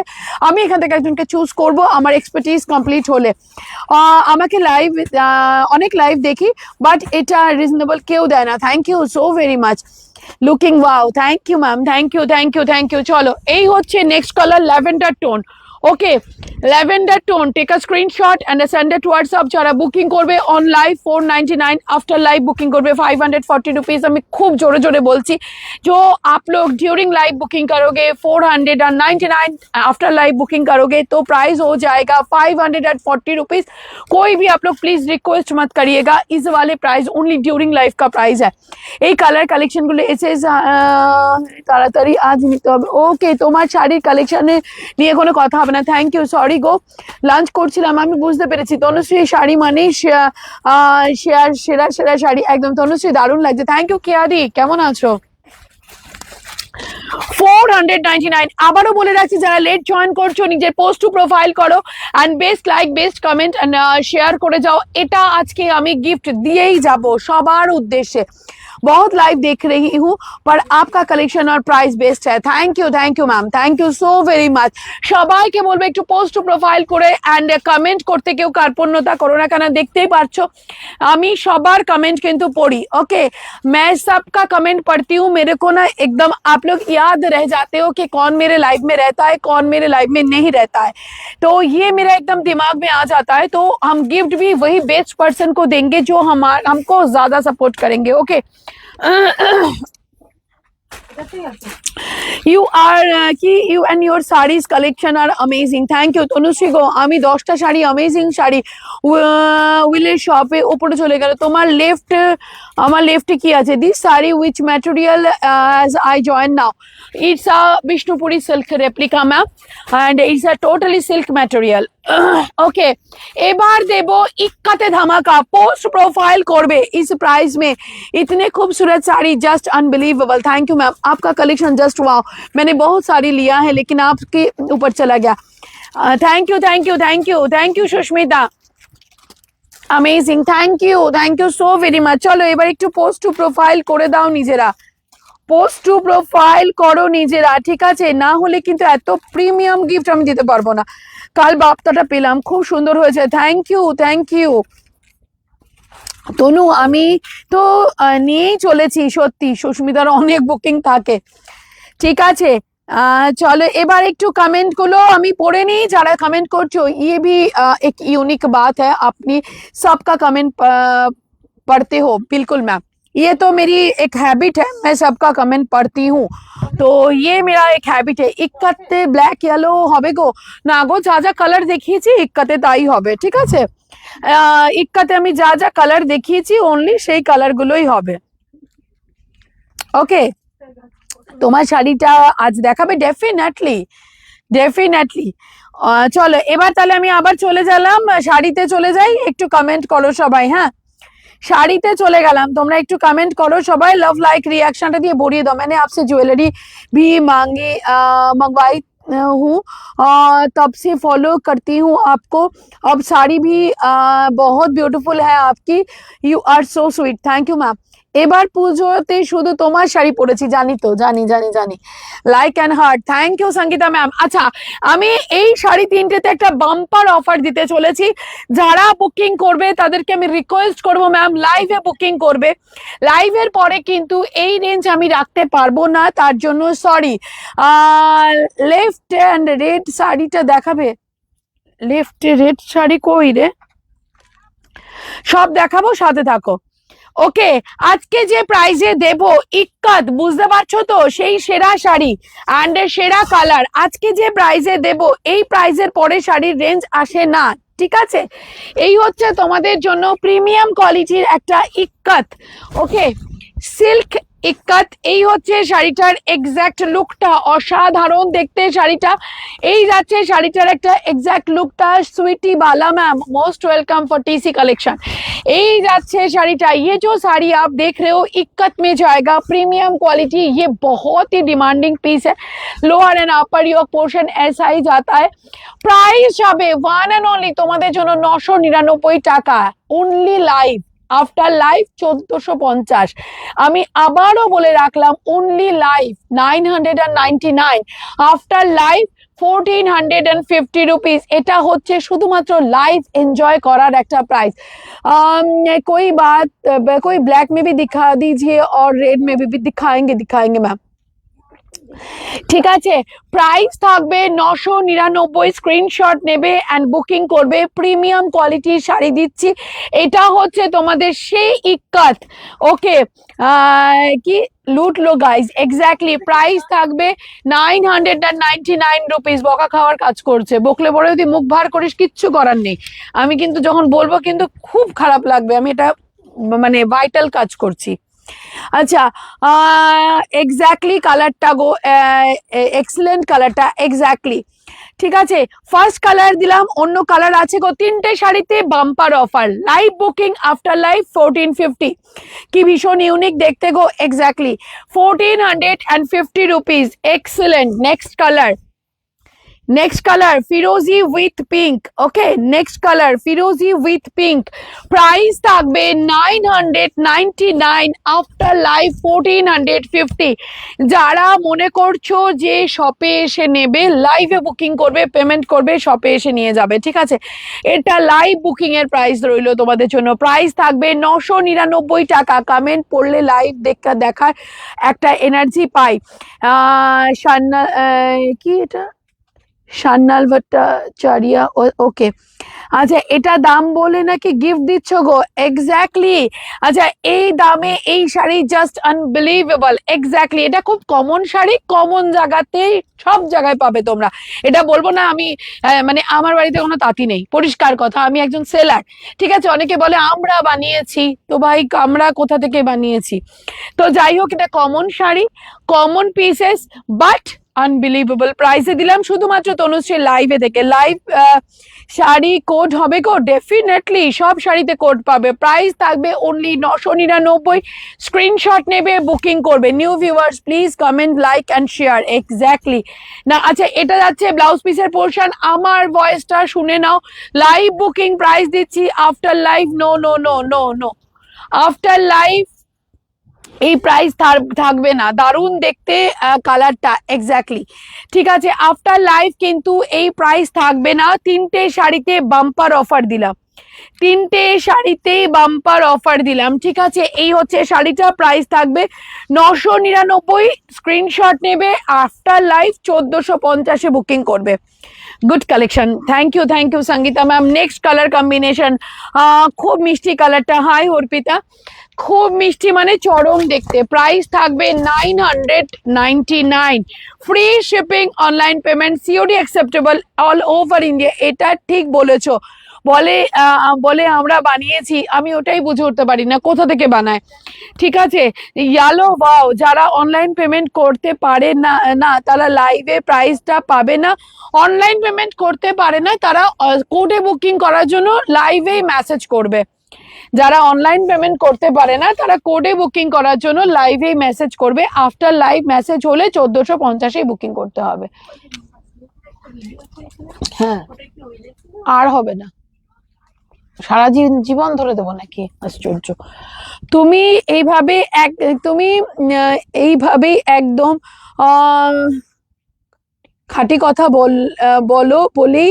আমি এখান থেকে একজনকে চুজ করব আমার এক্সপার্টিস কমপ্লিট হলে। আমাকে লাইভ অনেক লাইভ দেখি, বাট এটা রিজনেবল কেউ দেয় না, thank you so very much. Looking wow, thank you ma'am, thank you. চলো, এই হচ্ছে next colour, lavender tone, okay lavender tone take a screenshot and send it WhatsApp. যারা বুকিং করবে on live 499, after live booking करवे 540 rupees. আমি খুব জোরে জোরে বলছি, जो आप लोग ड्यूरिंग लाइव बुकिंग करोगे 499, आफ्टर लाइव बुकिंग करोगे तो प्राइस हो जाएगा 540 रुपीज। कोई भी आप लोग प्लीज रिक्वेस्ट मत करिएगा, इस वाले प्राइस ओनली ड्यूरिंग लाइव का प्राइस है। এই কালার কালেকশন গুলো এসেছে তাড়াতাড়ি আজ নিতে হবে। ওকে তোমার শাড়ির কালেকশনে নিয়ে কোনো কথা হবে না, থ্যাংক ইউ। সরি গো, লাঞ্চ করছিলাম, আমি বুঝতে পেরেছি। তনুশ্রী শাড়ি মানে সেরা সেরা শাড়ি, একদম তনুশ্রী দারুণ লাগছে, থ্যাংক ইউ। কেয়াদি কেমন আছো? 499। আবারও বলে রাখছি, যারা লেট জয়েন করছো নিজের পোস্ট টু প্রোফাইল করো and best like best comment and share করে যাও। এটা আজকে আমি গিফট দিয়েই যাব সবার উদ্দেশ্যে। बहुत लाइव देख रही हूँ पर आपका कलेक्शन और प्राइस बेस्ट है। Thank you ma'am, thank you so very much. সবাইকে বলবো একটু পোস্ট টু প্রোফাইল করে এন্ড কমেন্ট করতে, কেউ কার্পণ্যতা করো না, কেন দেখতেই পারছো আমি সবার কমেন্ট কিন্তু পড়ি। ओके मैं सबका कमेंट पढ़ती हूँ, मेरे को ना एकदम आप लोग याद रह जाते हो कि कौन मेरे लाइव में रहता है कौन मेरे लाइव में नहीं रहता है, तो ये मेरा एकदम दिमाग में आ जाता है। तो हम गिफ्ट भी वही बेस्ट पर्सन को देंगे जो हमको ज्यादा सपोर्ट करेंगे। Okay you are you and your sarees collection are amazing, thank you Tanushree গো। আমি 10টা শাড়ি অ্যামেজিং শাড়ি উইলের শপে উপরে চলে গেল। তোমার লেফট আমার লেফটে কি আছে? This sari which material as I join now, it's a Bishnupuri silk replica ma'am and it's a totally silk material। Okay এবার দেব इक्काते धमाका, पोस्ट प्रोफाइल করবে इस प्राइस में इतने खूबसूरत sari, just unbelievable. Thank you ma'am, आपका कलेक्शन जस्ट वाओ। मैंने बहुत सारी लिया है लेकिन आपके ऊपर चला गया। Thank you Sushmita, amazing, thank you so very much. चलो এবার একটু পোস্ট টু প্রোফাইল করে দাও নিজেরা, পোস্ট টু প্রোফাইল করো নিজেরা, ঠিক আছে? না হলে কিন্তু এত প্রিমিয়াম গিফট আমি দিতে পারবো না। কাল বাপ্তাটা পেলাম, খুব সুন্দর হয়েছে, থ্যাংক ইউ তনু। আমি তো নিয়েই চলেছি, সত্যি সুস্মিতার অনেক বুকিং থাকে, ঠিক আছে? चलो এবার একটু কমেন্ট গুলো আমি পড়ে নিই, যারা কমেন্ট করছো। ये भी एक यूनिक बात है, अपनी सबका कमेंट पढ़ते हो। बिल्कुल मैम, ये तो मेरी एक हैबिट है, मैं सबका कमेंट पढ़ती हूँ, तो ये मेरा एक हैबिट है। इक्काते ব্ল্যাক ইয়েলো হবে গো? না গো, যা যা কালার দেখিয়েছি ইক্কাতে তাই হবে, ঠিক আছে? ইক্কাতে আমি যা যা কালার দেখিয়েছি অনলি সেই কালার গুলোই হবে। ওকে তোমার শাড়িটা আজ দেখাবে ডেফিনেটলি। চলো এবার তাহলে আমি আবার চলে গেলাম শাড়িতে, চলে যাই। একটু কমেন্ট করো সবাই, হ্যাঁ শাড়িতে চলে গেলাম, তোমরা একটু কমেंट करो সবাই, लव लाइक रिएक्शनটা দিয়ে ভরিয়ে দাও। मैंने आपसे ज्वेलरी भी मंगवाई हूँ, तब से फॉलो करती हूँ आपको। अब साड़ी भी बहुत ब्यूटीफुल है आपकी, you are so sweet, thank you ma'am. এবার পুজোতে শুধু তোমার শাড়ি পরেছি, জানি তো, জানি like and heart, thank you Sangeeta ma'am. আচ্ছা আমি এই শাড়ি তিনটেতে একটা বাম্পার অফার দিতে চলেছি, যারা বুকিং করবে তাদেরকে আমি রিকোয়েস্ট করবো ম্যাম লাইভে বুকিং করবে। লাইভের পরে কিন্তু এই রেঞ্জ আমি রাখতে পারবো না, তার জন্য সরি। লেফট অ্যান্ড রেড শাড়িটা দেখাবে? লেফট রেড শাড়ি কই রে? সব দেখাবো, সাথে থাকো। ওকে আজকে যে প্রাইজে দেব ইক্কাত, বুঝতে পারছো তো, সেই সেরা শাড়ি এন্ড সেরা কালার আজকে যে প্রাইজে দেব, এই প্রাইজের পরে শাড়ির রেঞ্জ আসে না, ঠিক আছে? এই হচ্ছে তোমাদের জন্য প্রিমিয়াম কোয়ালিটির একটা ইক্কাত। ওকে সিল্ক ইক্কাত, এই হচ্ছে শাড়িটার এক্স্যাক্ট লুকটা, অসাধারণ দেখতে শাড়িটা। এই যাচ্ছে শাড়িটার একটা এক্স্যাক্ট লুকটা। Sweety Bala ma'am most welcome for TC collection. এই যাচ্ছে শাড়িটা, ये जो साड़ी आप देख रहे हो इक्कत में जाएगा, प्रीमियम क्वालिटी, ये बहुत ही डिमांडिंग पीस है। Lower and upper yoke portion ऐसा ही जाता है। प्राइस যাবে ওয়ান এন্ড অনলি তোমাদের জন্য 999 টাকা, অনলি লাইভ। After live 1450। আমি আবারও বলে রাখলাম only live 999, after live 1450 rupees. এটা হচ্ছে শুধুমাত্র লাইভ এনজয় করার একটা প্রাইস। कोई बात, कोई ब्लैक में भी दिखा दीजिए और रेड में भी दिखाएंगे मैम। ঠিক আছে, প্রাইস থাকবে 999, স্ক্রিনশট নেবে অ্যান্ড বুকিং করবে। প্রিমিয়াম কোয়ালিটির শাড়ি দিচ্ছি, এটা হচ্ছে তোমাদের সেই ইক্কাত। ওকে, কি লুটলো গাইজ, এক্স্যাক্টলি প্রাইস থাকবে 999 রুপিস। বকা খাওয়ার কাজ করছে, বকলে পরে যদি মুখ ভার করিস কিচ্ছু করার নেই। আমি কিন্তু যখন বলবো কিন্তু খুব খারাপ লাগবে, আমি এটা মানে ভাইটাল কাজ করছি। আচ্ছা, এক্স্যাক্টলি কালারটা গো, এক্সেলেন্ট কালারটা, এক্স্যাক্টলি ঠিক আছে। ফার্স্ট কালার দিলাম, অন্য কালার আছে গো। 3টে শাড়িতে bumper offer, live booking after live 1450। কি ভীষণ ইউনিক দেখতে গো, exactly 1450 rupees, excellent. Next colour, next color firozi with pink. Okay, next color firozi with pink. Price থাকবে 999, after live 1450। যারা মনে করছো যে শপে এসে নেবে, লাইভে বুকিং করবে, পেমেন্ট করবে, শপে এসে নিয়ে যাবে, ঠিক আছে। এটা লাইভ বুকিং এর প্রাইস রইলো তোমাদের জন্য। প্রাইস থাকবে 999 টাকা। কমেন্ট পড়লে লাইভ দেখার একটা এনার্জি পাই। শান্না, কি এটা, শান্নাল ভট্টাচার্য, ওকে। আচ্ছা, এটা দাম বলে নাকি গিফট দিচ্ছ গো, এক্স্যাক্টলি। আচ্ছা, এই দামে এই শাড়ি জাস্ট আনবিলিভেবল, এক্স্যাক্টলি। এটা খুব কমন শাড়ি, কমন জায়গাতেই সব জায়গায় পাবে তোমরা। এটা বলবো না আমি, মানে আমার বাড়িতে কোনো তাঁতি নেই, পরিষ্কার কথা, আমি একজন সেলার, ঠিক আছে। অনেকে বলে আমরা বানিয়েছি, তো ভাই আমরা কোথা থেকে বানিয়েছি। তো যাই হোক, এটা common sari, common pieces, but unbelievable প্রাইসে দিলাম শুধুমাত্র তনুশ্রী লাইভে থেকে। লাইভ শাড়ি কোড হবে গো, ডেফিনেটলি সব শাড়িতে কোড পাবে। প্রাইস থাকবে অনলি 999। স্ক্রিনশট নেবে, বুকিং করবে। New viewers please comment, like and share, exactly না। আচ্ছা, এটা যাচ্ছে ব্লাউজ পিসের পোর্শন, আমার ভয়েসটা শুনে নাও। লাইভ বুকিং প্রাইস দিচ্ছি, after live no no no no no, after live এই প্রাইস থাকবে না। দারুণ দেখতে কালারটা, এক্স্যাক্টলি ঠিক আছে। আফটার লাইভ কিন্তু এই প্রাইস থাকবে না। 3টে শাড়িতে বাম্পার অফার দিলাম, 3টে শাড়িতেই বাম্পার অফার দিলাম, ঠিক আছে। এই হচ্ছে শাড়িটা, প্রাইস থাকবে 999। স্ক্রিনশট নেবে, আফটার লাইভ 1450-এ বুকিং করবে। Good collection, thank you Sangeeta ma'am. Next colour combination, খুব মিষ্টি কালারটা। হাই অর্পিতা, খুব মিষ্টি মানে চরম দেখতে। প্রাইস থাকবে 999, free shipping, online payment, COD acceptable all over India. এটা ঠিক বলেছো। বলে আমরা বানিয়েছি, আমি ওটাই বুঝে উঠতে পারি না কোথা থেকে বানায়, ঠিক আছে। ইয়ালো ওয়াও, যারা অনলাইন পেমেন্ট করতে পারে না তারা লাইভে প্রাইসটা পাবে না। অনলাইন পেমেন্ট করতে পারে না তারা কোডে বুকিং করার জন্য লাইভেই মেসেজ করবে। যারা অনলাইন পেমেন্ট করতে পারে না তারা কোডে বুকিং করার জন্য লাইভেই মেসেজ করবে। আফটার লাইভ মেসেজ হলে 1450-এই বুকিং করতে হবে। হ্যাঁ, আর হবে না, সারা জীবন ধরে দেবো নাকি, আশ্চর্য। তুমি এইভাবে একদম খাঁটি কথা বলো বলেই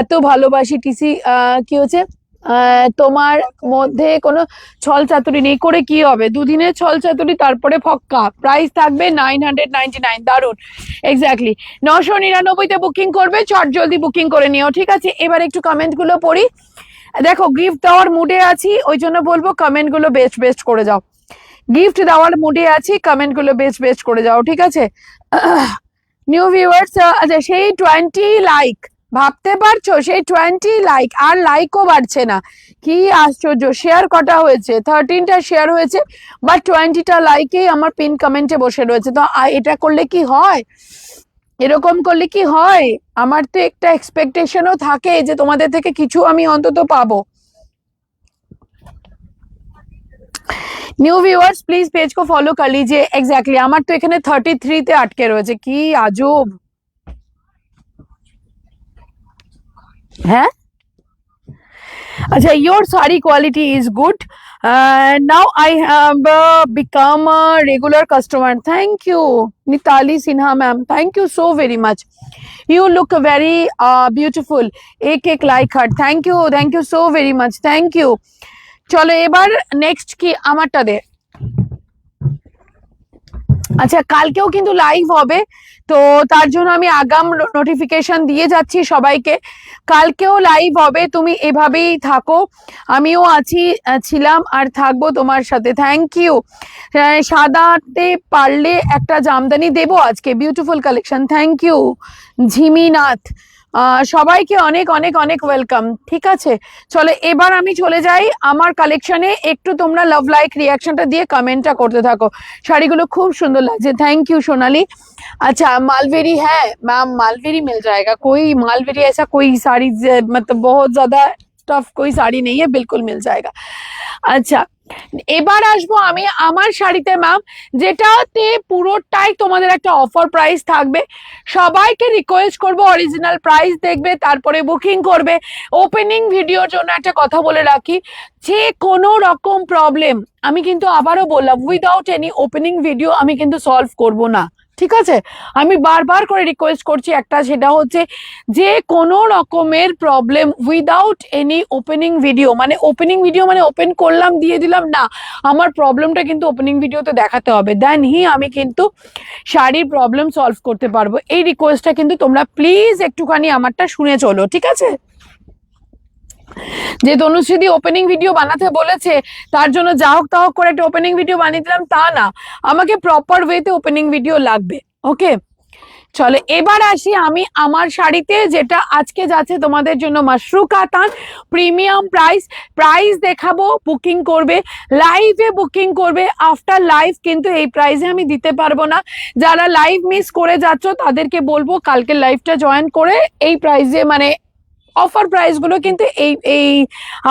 এত ভালোবাসি। টিসি, কি হচ্ছে, তোমার মধ্যে কোনো ছল চাতুরি নেই, করে কি হবে, দুদিনের ছল চাতুরি তারপরে ফক্কা। প্রাইস থাকবে 999, দারুন, এক্স্যাক্টলি। 999-তে বুকিং করবে, চট জলদি বুকিং করে নিও, ঠিক আছে। এবার একটু কমেন্ট গুলো পড়ি। দেখো, গিফট দেওয়ার মুডে আছি, ওই জন্য বলবো কমেন্ট গুলো বেস্ট করে যাও। গিফট দেওয়ার মুডে আছি, কমেন্ট গুলো বেস্ট করে যাও, ঠিক আছে। নিউ ভিউয়ার্স, আচ্ছা, সেই 20 লাইক, ভাবতে পারছো, সেই 20 লাইক, আর লাইকও বাড়ছে না, কি আশ্চর্য। শেয়ার কটা হয়েছে, 13টা শেয়ার হয়েছে, বাট 20টা লাইকেই আমার পিন কমেন্টে বসে রয়েছে। তো এটা করলে কি হয়, এরকম করলে কি হয়? আমার তো একটা এক্সপেকটেশনও থাকে যে তোমাদের থেকে কিছু আমি অন্তত পাবো। New viewers please page co follow কর লিজিয়ে। এক্স্যাক্টলি, আমার তো এখানে 33-তে আটকে রয়েছে, কি আজব। হ্যাঁ, আচ্ছা, your sari quality is good. Now I have become a regular customer. Thank you, Nitali Sinha ma'am. Thank you so very much. You look very beautiful. Ek like heart. Thank you so very much. Thank you. চলো এবার next কি আমারটা দে। আচ্ছা, কালকেও কিন্তু live হবে, তো তার জন্য আমি আগাম নোটিফিকেশন দিয়ে যাচ্ছি সবাইকে। কালকেও লাইভ হবে, তুমি এভাবেই থাকো, আমিও আছি, ছিলাম আর থাকবো তোমার সাথে। Thank you. সাদাতে পারলে একটা জামদানি দেবো আজকে, beautiful collection. Thank you Jhiminath. সবাইকে অনেক অনেক অনেক ওয়েলকাম। ঠিক আছে, চলো এবার আমি চলে যাই আমার কালেকশনে। একটু তোমরা লাভ লাইক রিয়াকশনটা দিয়ে কমেন্টটা করতে থাকো। শাড়িগুলো খুব সুন্দর লাগছে, থैंक यू सोनाली। अच्छा मालवेरी है मैम, मालवेरी मिल जाएगा, कोई मालवेरी ऐसा कोई साड़ी मतलब बहुत ज्यादा टफ कोई साड़ी नहीं है, बिल्कुल मिल जाएगा। আচ্ছা, এবার আসবো আমি আমার শাড়িতে ম্যাম, যেটাতে পুরোটাই তোমাদের একটা অফার প্রাইস থাকবে। সবাইকে রিকোয়েস্ট করব অরিজিনাল প্রাইস দেখবে, তারপরে বুকিং করবে। ওপেনিং ভিডিওর জন্য একটা কথা বলে রাখি, যে কোনো রকম প্রবলেম আমি কিন্তু আবারও বললাম, উইদাউট এনি ওপেনিং ভিডিও আমি কিন্তু সলভ করব না। ঠিক আছে, আমি বারবার করে রিকোয়েস্ট করছি একটা, সেটা হচ্ছে যে কোনো রকমের problem without any opening video, মানে ওপেনিং ভিডিও মানে ওপেন করলাম দিয়ে দিলাম না, আমার প্রবলেমটা কিন্তু ওপেনিং ভিডিওতে দেখাতে হবে, দেন হি আমি কিন্তু শাড়ির প্রবলেম সলভ করতে পারবো। এই রিকোয়েস্টটা কিন্তু তোমরা প্লিজ একটুখানি আমারটা শুনে চলো, ঠিক আছে? যে তনুশ্রীদি ওপেনিং ভিডিও বানাতে বলেছে তার জন্য যা হোক তা হোক করে একটা ওপেনিং ভিডিও বানিয়ে দিলাম তা না, আমাকে প্রপার ওয়েতে ওপেনিং ভিডিও লাগবে। ওকে, চলো এবার আসি আমি আমার শাড়িতে, যেটা আজকে যাচ্ছে তোমাদের জন্য মাশরু কাতান প্রিমিয়াম প্রাইস। প্রাইস দেখাবো, বুকিং করবে, লাইভে বুকিং করবে। আফটার লাইভ কিন্তু এই প্রাইসে আমি দিতে পারবো না। যারা লাইভ মিস করে যাচ্ছ তাদেরকে বলবো কালকে লাইভটা জয়েন করে এই প্রাইসে, মানে অফার প্রাইস গুলো কিন্তু এই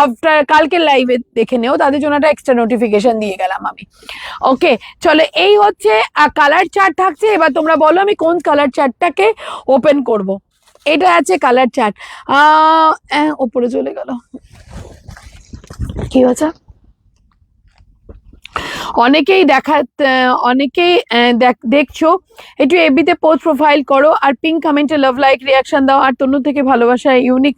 আফটার কালকে লাইভে দেখে নেও, তাদের জন্য একটা এক্সট্রা নোটিফিকেশন দিয়ে গেলাম আমি। ওকে, চলো এই হচ্ছে কালার চার্ট থাকছে। এবার তোমরা বলো আমি কোন কালার চার্টটাকে ওপেন করব। এটা আছে কালার চার্ট, ওপরে চলে গেল, কি হচ্ছে? অনেকেই অনেকেই দেখছো, একটু এবিতে পোস্ট প্রোফাইল করো আর পিঙ্ক কমেন্টে লাভ লাইক রিয়াকশন দাও, আর তনু থেকে ভালোবাসা ইউনিক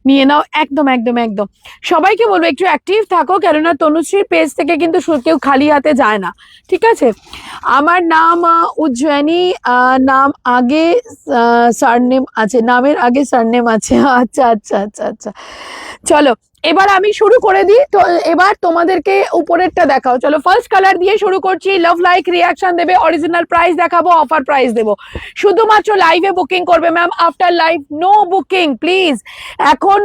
নিয়ে নাও। একদম একদম একদম সবাইকে বলবো একটু অ্যাক্টিভ থাকো, কেননা তনুশ্রীর পেজ থেকে কিন্তু কেউ খালি হাতে যায় না। ঠিক আছে, আমার নাম উজ্জয়িনী, নাম আগে সারনেম আছে, নামের আগে সারনেম আছে। আচ্ছা আচ্ছা আচ্ছা আচ্ছা, চলো এবার আমি শুরু করে দিই। তো এবার তোমাদেরকে উপরেরটা দেখাও, চলো ফার্স্ট কালার দিয়ে শুরু করছি। লাভ লাইক রিয়াকশন দেবে, অরিজিনাল প্রাইস দেখাবো, অফার প্রাইস দেবো, শুধুমাত্র লাইভে বুকিং করবে ma'am. After live no booking please. এখন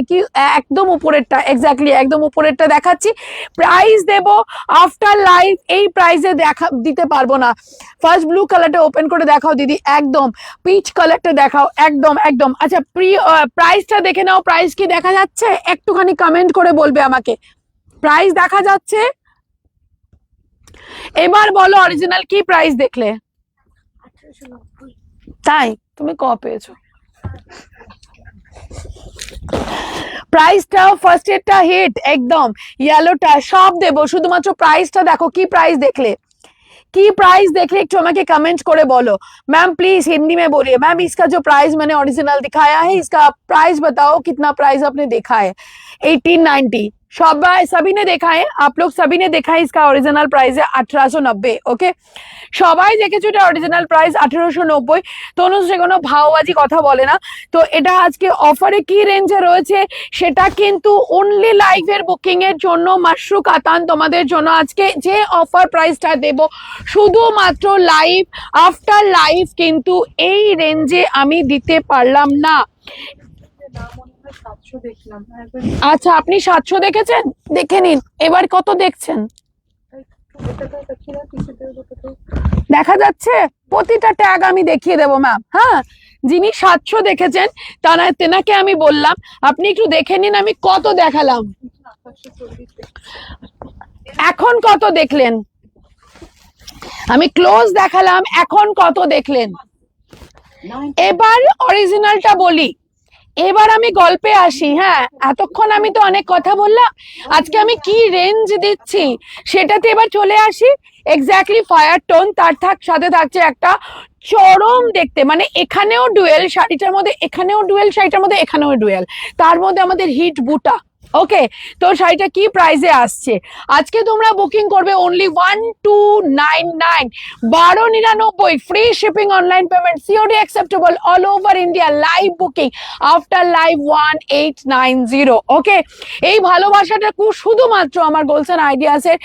কি একদম উপরেরটা, এক্স্যাক্টলি একদম উপরেরটা দেখাচ্ছি, প্রাইস দেবো আফটার লাইভ, এই প্রাইসে দিতে পারবো না। ফার্স্ট ব্লু কালারটা ওপেন করে দেখাও দিদি, একদম পিচ কালারটা দেখাও, একদম একদম। আচ্ছা প্রাইসটা দেখে নাও, প্রাইস কি দেখা যাচ্ছে একটুখানি কমেন্ট করে বলবে আমাকে, প্রাইস দেখা যাচ্ছে? এবার বলো অরিজিনাল কি প্রাইস দেখলে? 1890। তাই তুমি ক পেয়েছো? প্রাইসটা ফার্স্ট এরটা হিট, একদম ইয়েলোটা সব দেবো, শুধুমাত্র প্রাইসটা দেখো। কি প্রাইস দেখলে, की प्राइस देख रहे एक के कमेंट करे बोलो मैम, प्लीज हिंदी में बोलिए मैम, इसका जो प्राइस मैंने ओरिजिनल दिखाया है इसका प्राइस बताओ, कितना प्राइस आपने देखा है? 1890। सभी ने देखा है, आप लोग सभी ने देखा है, इसका ओरिजिनल प्राइस है 1890। ओके, সবাই দেখেছো এটা অরিজিনাল প্রাইস 1890। তনুশ্রী কোনো ভাওবাজি কথা বলে না। তো এটা আজকে অফারে কি রেঞ্জে রয়েছে সেটা কিন্তু অনলি লাইভের বুকিং এর জন্য মাশরু কাতান তোমাদের জন্য আজকে যে অফার প্রাইসটা দেব, শুধুমাত্র লাইভ, আফটার লাইভ কিন্তু এই রেঞ্জে আমি দিতে পারলাম না। আচ্ছা আপনি 700 দেখেছেন, দেখে নিন এবার কত দেখছেন, দেখা যাচ্ছে? প্রতিটা ট্যাগ আমি দেখিয়ে দেবো ম্যাম। হ্যাঁ, যিনি 700 দেখেছেন তেনাকে আমি বললাম আপনি একটু দেখে নিন আমি কত দেখালাম, এখন কত দেখলেন, আমি ক্লোজ দেখালাম, এখন কত দেখলেন। এবার অরিজিনালটা বলি, এবার আমি গল্পে আসি। হ্যাঁ, এতক্ষণ আমি তো অনেক কথা বললাম, আজকে আমি কি রেঞ্জ দিচ্ছি সেটাতে এবার চলে আসি। এক্স্যাক্টলি ফায়ার টোন, তার সাথে থাকছে একটা চরম দেখতে, মানে এখানেও ডুয়েল শাড়িটার মধ্যে, এখানেও ডুয়েল শাড়িটার মধ্যে, এখানেও ডুয়েল, তার মধ্যে আমাদের হিট বুটা, ওকে, তো শাড়িটা কি প্রাইসে আসছে আজকে তোমরা বুকিং করবে only 1299, 1299, free shipping, online payment, COD acceptable all over India, live booking after live 1890। Okay, এই ভালোবাসাটা শুধুমাত্র আমার গোলস এন্ড আইডিয়াসের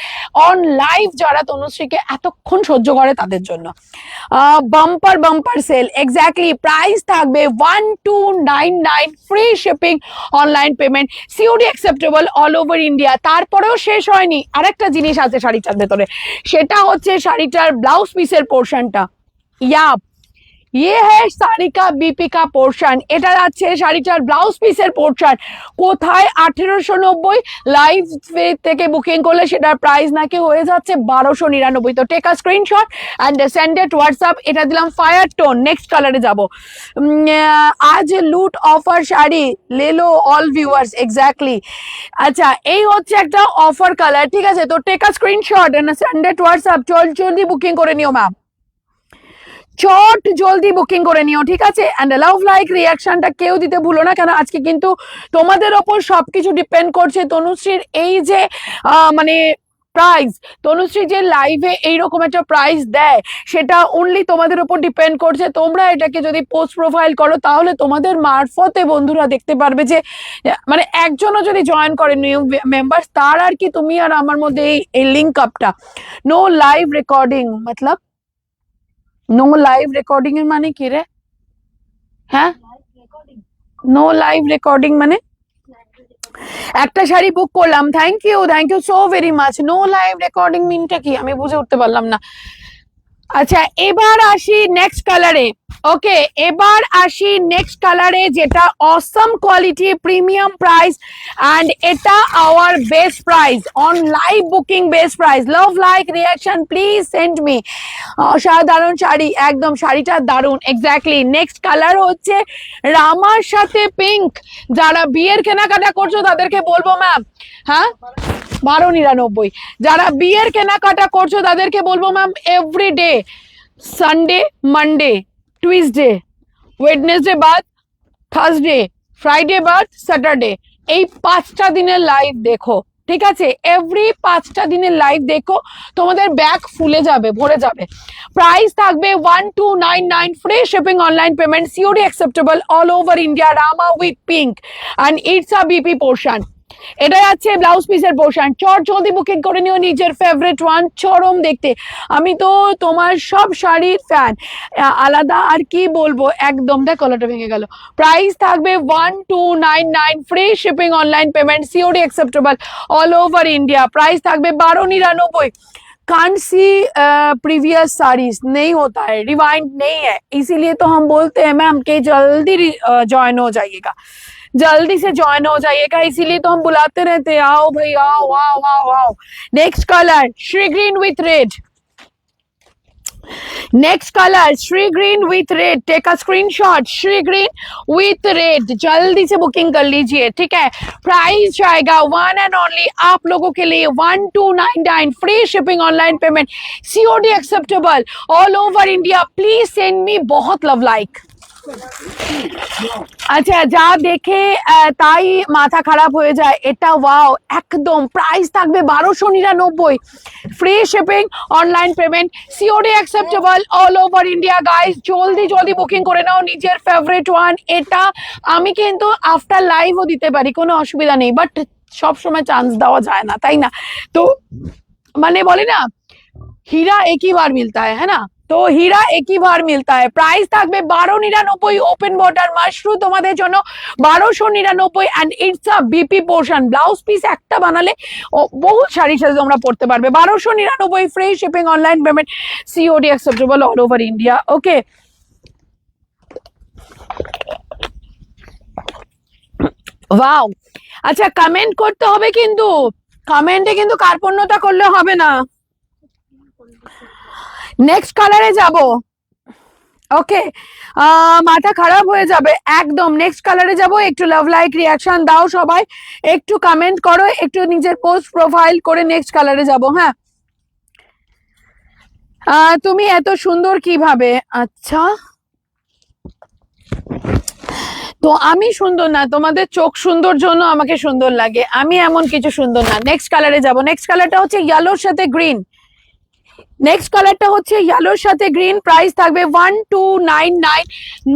অন লাইভ যারা তনুশ্রীকে এতক্ষণ সহ্য করে তাদের জন্য। Bumper bumper sale, exactly price থাকবে 1299, free shipping, online payment, COD acceptable all over India. তারপরেও শেষ হয়নি, আরেকটা জিনিস আছে শাড়িটার ভেতরে, সেটা হচ্ছে শাড়িটার ব্লাউজ পিসের পোর্শনটা। ইয়াপ, ये है শাড়ি কা বিপি কা পোর্শন, এটা আছে শাড়িটার ব্লাউজ পিসের পোর্শন। কোথায় 1890, লাইভ থেকে বুকিং করলে সেটার প্রাইস নাকি হয়ে যাচ্ছে 1299। তো take a screenshot and send it WhatsApp. এটা দিলাম ফায়ার টোন, নেক্সট কালারে যাব। আজ লুট অফার শাড়ি লেলো অল ভিউয়ার্স, এক্স্যাক্টলি। আচ্ছা, এই হচ্ছে একটা অফার কালার, ঠিক আছে? তো take a screenshot and send it WhatsApp. জলদি বুকিং করে নিও ম্যাম, চট জলদি বুকিং করে নিও, ঠিক আছে? অ্যান্ড লাভ লাইক রিয়াকশনটা কেউ দিতে ভুলো না, কেন আজকে কিন্তু তোমাদের ওপর সবকিছু ডিপেন্ড করছে। তনুশ্রীর এই যে মানে প্রাইস, তনুশ্রী যে লাইভে এইরকম একটা প্রাইস দেয় সেটা অনলি তোমাদের উপর ডিপেন্ড করছে। তোমরা এটাকে যদি পোস্ট প্রোফাইল করো তাহলে তোমাদের মারফতে বন্ধুরা দেখতে পারবে যে মানে একজনও যদি জয়েন করে নিউ মেম্বার, তার আর কি তুমি আর আমার মধ্যে এই লিঙ্ক আপটা। নো লাইভ রেকর্ডিং মতলব, নো লাইভ রেকর্ডিং এর মানে কি রে? হ্যাঁ, নো লাইভ রেকর্ডিং মানে একটা শাড়ি বুক করলাম, thank you so very much. No live recording মিনটা কি আমি বুঝে উঠতে পারলাম না। আচ্ছা, এবার আসি নেক্সট কালারে। ওকে, এবার আসি নেক্সট কালারে, যেটা অসম কোয়ালিটি, প্রিমিয়াম প্রাইস, অ্যান্ড এটা our best price on live booking, best price. Love like reaction please send me. অসাধারণ শাড়ি, একদম শাড়িটা দারুণ, এক্স্যাক্টলি। নেক্সট কালার হচ্ছে রামার সাথে পিঙ্ক। যারা বিয়ের কেনাকাটা করছো তাদেরকে বলবো ম্যাম, হ্যাঁ 1299। যারা বিয়ের কেনাকাটা করছো তাদেরকে বলবো ma'am, every day Sunday, Monday, Tuesday, Wednesday বাদ থার্সডে, ফ্রাইডে বাদ স্যাটারডে, এই 5টা দিনের লাইভ দেখো, ঠিক আছে? এভরি 5টা দিনের লাইভ দেখো, তোমাদের ব্যাগ ফুলে যাবে, ভরে যাবে। প্রাইস থাকবে 1299, free shipping, online payment, COD acceptable all over India, Rama with pink, and it's a BP portion. এটাই আছে ব্লাউজ পিসের পোর্শন। চট জলদি বুকিং করে নিও নিজের ফেভারিট ওয়ান, চরম দেখতে। আমি তো তোমার সব শাড়ির ফ্যান, আলাদা আর কি বলবো, একদম। দেখ কলারটা ভেঙে গেল। প্রাইস থাকবে 1299, free shipping, online payment, COD acceptable all over India. Price থাকবে 1299। कांट सी प्रीवियस साड़ीज, नहीं होता है, रिवाइंड नहीं है, इसीलिए तो हम बोलते हैं मैम कि जल्दी ज्वाइन हो जाइएगा, जल्दी से ज्वाइन हो जाइएगा, इसीलिए तो हम बुलाते रहते हैं, आओ भाई आओ आओ आओ आओ। Next colour sea green with red, next colour sea green with red. Take a screenshot, sea green with red, जल्दी से बुकिंग कर लीजिए, ठीक है? प्राइस जाएगा वन एंड ओनली आप लोगों के लिए 1299, free shipping, online payment, COD acceptable all over India. Please send me बहुत लव लाइक। আচ্ছা, যা দেখে তাই মাথা খারাপ হয়ে যায়, এটা ওয়াও একদম। প্রাইস থাকবে 1299, free shipping, online payment, COD acceptable all over India. Guys জলদি জলদি বুকিং করে নাও নিজের ফেভারিট ওয়ান। এটা আমি কিন্তু আফটার লাইভও দিতে পারি, কোনো অসুবিধা নেই, বাট সব সময় চান্স দেওয়া যায় না, তাই না? তো মানে বলে না, हीरा एक ही बार मिलता है ना? तो हीरा एक ही बार मिलता है। प्राइस থাকবে 1299, ওপেন বর্ডার মাশরু তোমাদের জন্য 1299, and it's a BP portion. Blouse piece একটা বানালে বহু শাড়ির সাথে তোমরা পড়তে পারবে। 1299, free shipping, online payment, COD acceptable all over India. Okay, wow. আচ্ছা, কমেন্ট করতে হবে কিন্তু, কমেন্টে কিন্তু কার্পণ্যতা করলে হবে না। নেক্সট কালারে যাব। ওকে, মাথা খারাপ হয়ে যাবে একদম। নেক্সট কালারে যাব, একটু লাভ লাইক রিয়াকশন দাও সবাই, একটু কমেন্ট করো, একটু নিজের পোস্ট প্রোফাইল করে নেক্সট কালারে যাব। হ্যাঁ, তুমি এত সুন্দর কিভাবে? আচ্ছা, তো আমি সুন্দর না, তোমাদের চোখ সুন্দর জন্য আমাকে সুন্দর লাগে, আমি এমন কিছু সুন্দর না। নেক্সট কালারে যাব। নেক্সট কালারটা হচ্ছে ইয়েলোর সাথে গ্রিন। নেক্সট কালারটা হচ্ছে ইয়েলোর সাথে গ্রিন। প্রাইস থাকবে 1299।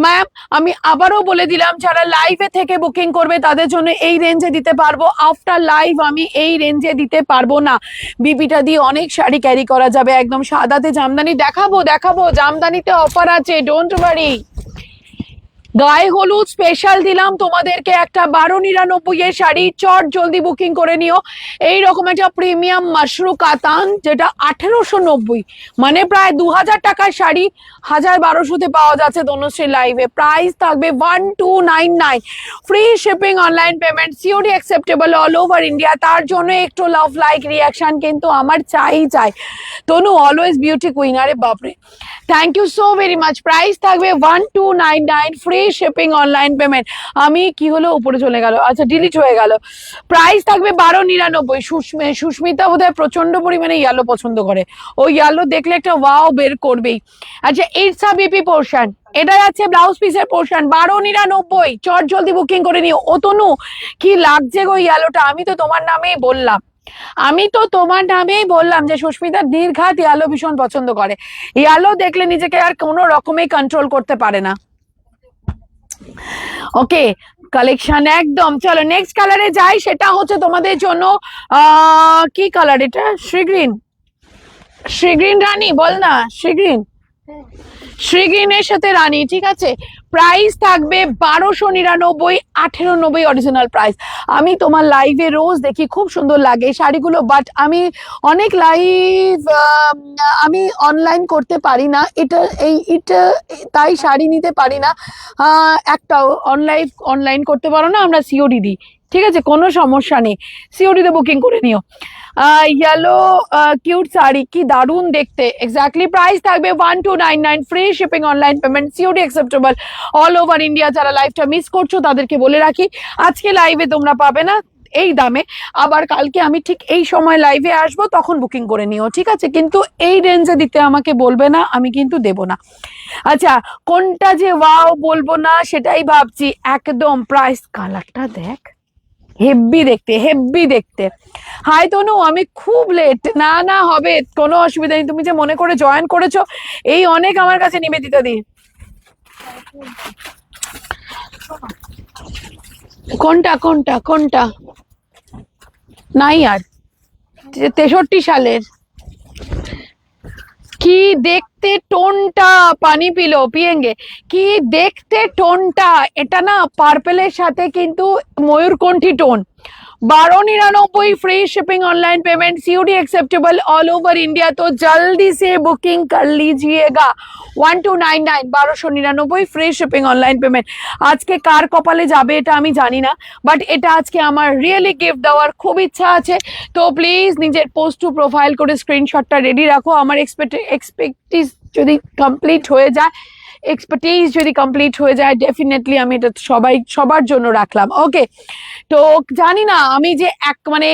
ম্যাম আমি আবারও বলে দিলাম, যারা লাইভে থেকে বুকিং করবে তাদের জন্য এই রেঞ্জে দিতে পারবো, আফটার লাইভ আমি এই রেঞ্জে দিতে পারবো না। বিপিটা দিয়ে অনেক শাড়ি ক্যারি করা যাবে। একদম সাদাতে জামদানি দেখাবো, জামদানিতে অফার আছে, ডোন্ট ওয়ারি। গায়ে হলুদ স্পেশাল দিলাম তোমাদেরকে একটা 1299 এর শাড়ি, চট জলদি বুকিং করে নিও। এইরকম একটা প্রিমিয়াম মাশরু কাতান, যেটা 1890, মানে প্রায় 2000 টাকার শাড়ি 1200-তে পাওয়া যাচ্ছে তনুশ্রী লাইভে। প্রাইস থাকবে 1299, free shipping, online payment, COD acceptable all over India. তার জন্য একটু লাভ লাইক রিয়াকশন কিন্তু আমার চাই। তনু অলওয়েজ বিউটি কুইন, আরে বাপরে, thank you so very much. Price থাকবে 1299, ফ্রি শিপিং, অনলাইন পেমেন্ট। আমি কি হলো, উপরে চলে গেল, আচ্ছা ডিলিট হয়ে গেল। প্রাইস থাকবে 1299। সুস্মিতা বোধহয় প্রচন্ড পরিমাণে ইয়েলো পছন্দ করে, ওই ইয়েলো দেখলে একটা ওয়াও বের করবেই। আচ্ছা ইটস আ বিপি পোর্শন, এটা যাচ্ছে ব্লাউজ পিসের পোর্শন, 1299, চট জলদি বুকিং করে নিও। ও তনু কি লাগছে গো ইয়েলোটা, আমি তো তোমার নামেই বললাম যে সুস্মিতা নির্ঘাত ইয়ালো ভীষণ পছন্দ করে, ইয়ালো দেখলে নিজেকে আর কোনো রকমে কন্ট্রোল করতে পারে না। ওকে কালেকশন একদম। চলো নেক্সট কালারে যাই, সেটা হচ্ছে তোমাদের জন্য কি কালার এটা, শ্রীগ্রিন রানী, বল না শ্রীগ্রিন, শ্রীগ্রিনের সাথে রানী, ঠিক আছে। প্রাইস থাকবে 1299, 1890 অরিজিনাল প্রাইস। আমি তোমার লাইভে রোজ দেখি, খুব সুন্দর লাগে শাড়িগুলো, বাট আমি অনেক লাইভ আমি অনলাইন করতে পারি না, এটা তাই শাড়ি নিতে পারি না। একটা অনলাইন করতে পারো না, আমরা সিওডি দিই, ঠিক আছে, কোনো সমস্যা নেই, সিওডিতে বুকিং করে নিও। ইয়েলো কিউট শাড়ি, কি দারুণ দেখতে, এক্স্যাক্টলি। প্রাইস থাকবে 1299, free shipping, online payment, COD acceptable all over India. যারা লাইভটা মিস করছো তাদেরকে বলে রাখি, আজকে লাইভে তোমরা পাবে না এই দামে, আবার কালকে আমি ঠিক এই সময় লাইভে আসবো, তখন বুকিং করে নিও, ঠিক আছে। কিন্তু এই রেঞ্জে দিতে আমাকে বলবে না, আমি কিন্তু দেব না। আচ্ছা কোনটা যে ওয়াও বলবো না সেটাই ভাবছি একদম। প্রাইস, কালারটা দেখ, হেব্বি দেখতে। হাই তনু, আমি খুব লেট, না হবে, কোনো অসুবিধা নেই, তুমি যে মনে করে জয়েন করেছো এই অনেক আমার কাছে নিবেদিতা দি। কোনটা নাই আর, 63 সালের, কি দেখতে টোনটা, পানি পিয়েঙ্গে, কি দেখতে টোনটা, এটা না পার্পেলের সাথে কিন্তু ময়ূরকণ্ঠী tone. 1299, free shipping, online payment, COD acceptable all over India. तो जल्दी से बुकिंग कर लीजिएगा। 1299, 1299, फ्री शिपिंग, ऑनलाइन पेमेंट। आज के कार कपाले जाबे এটা আমি জানি না, বাট এটা আজকে আমার রিয়েলি গিফট দেওয়ার খুব ইচ্ছা আছে। তো প্লিজ নিজের পোস্ট টু প্রোফাইল করে স্ক্রিনশটটা রেডি রাখো। আমার এক্সপেক্টিস যদি কমপ্লিট হয়ে যায় ডেফিনেটলি আমি এটা সবার জন্য রাখলাম। ওকে, তো জানি না আমি যে মানে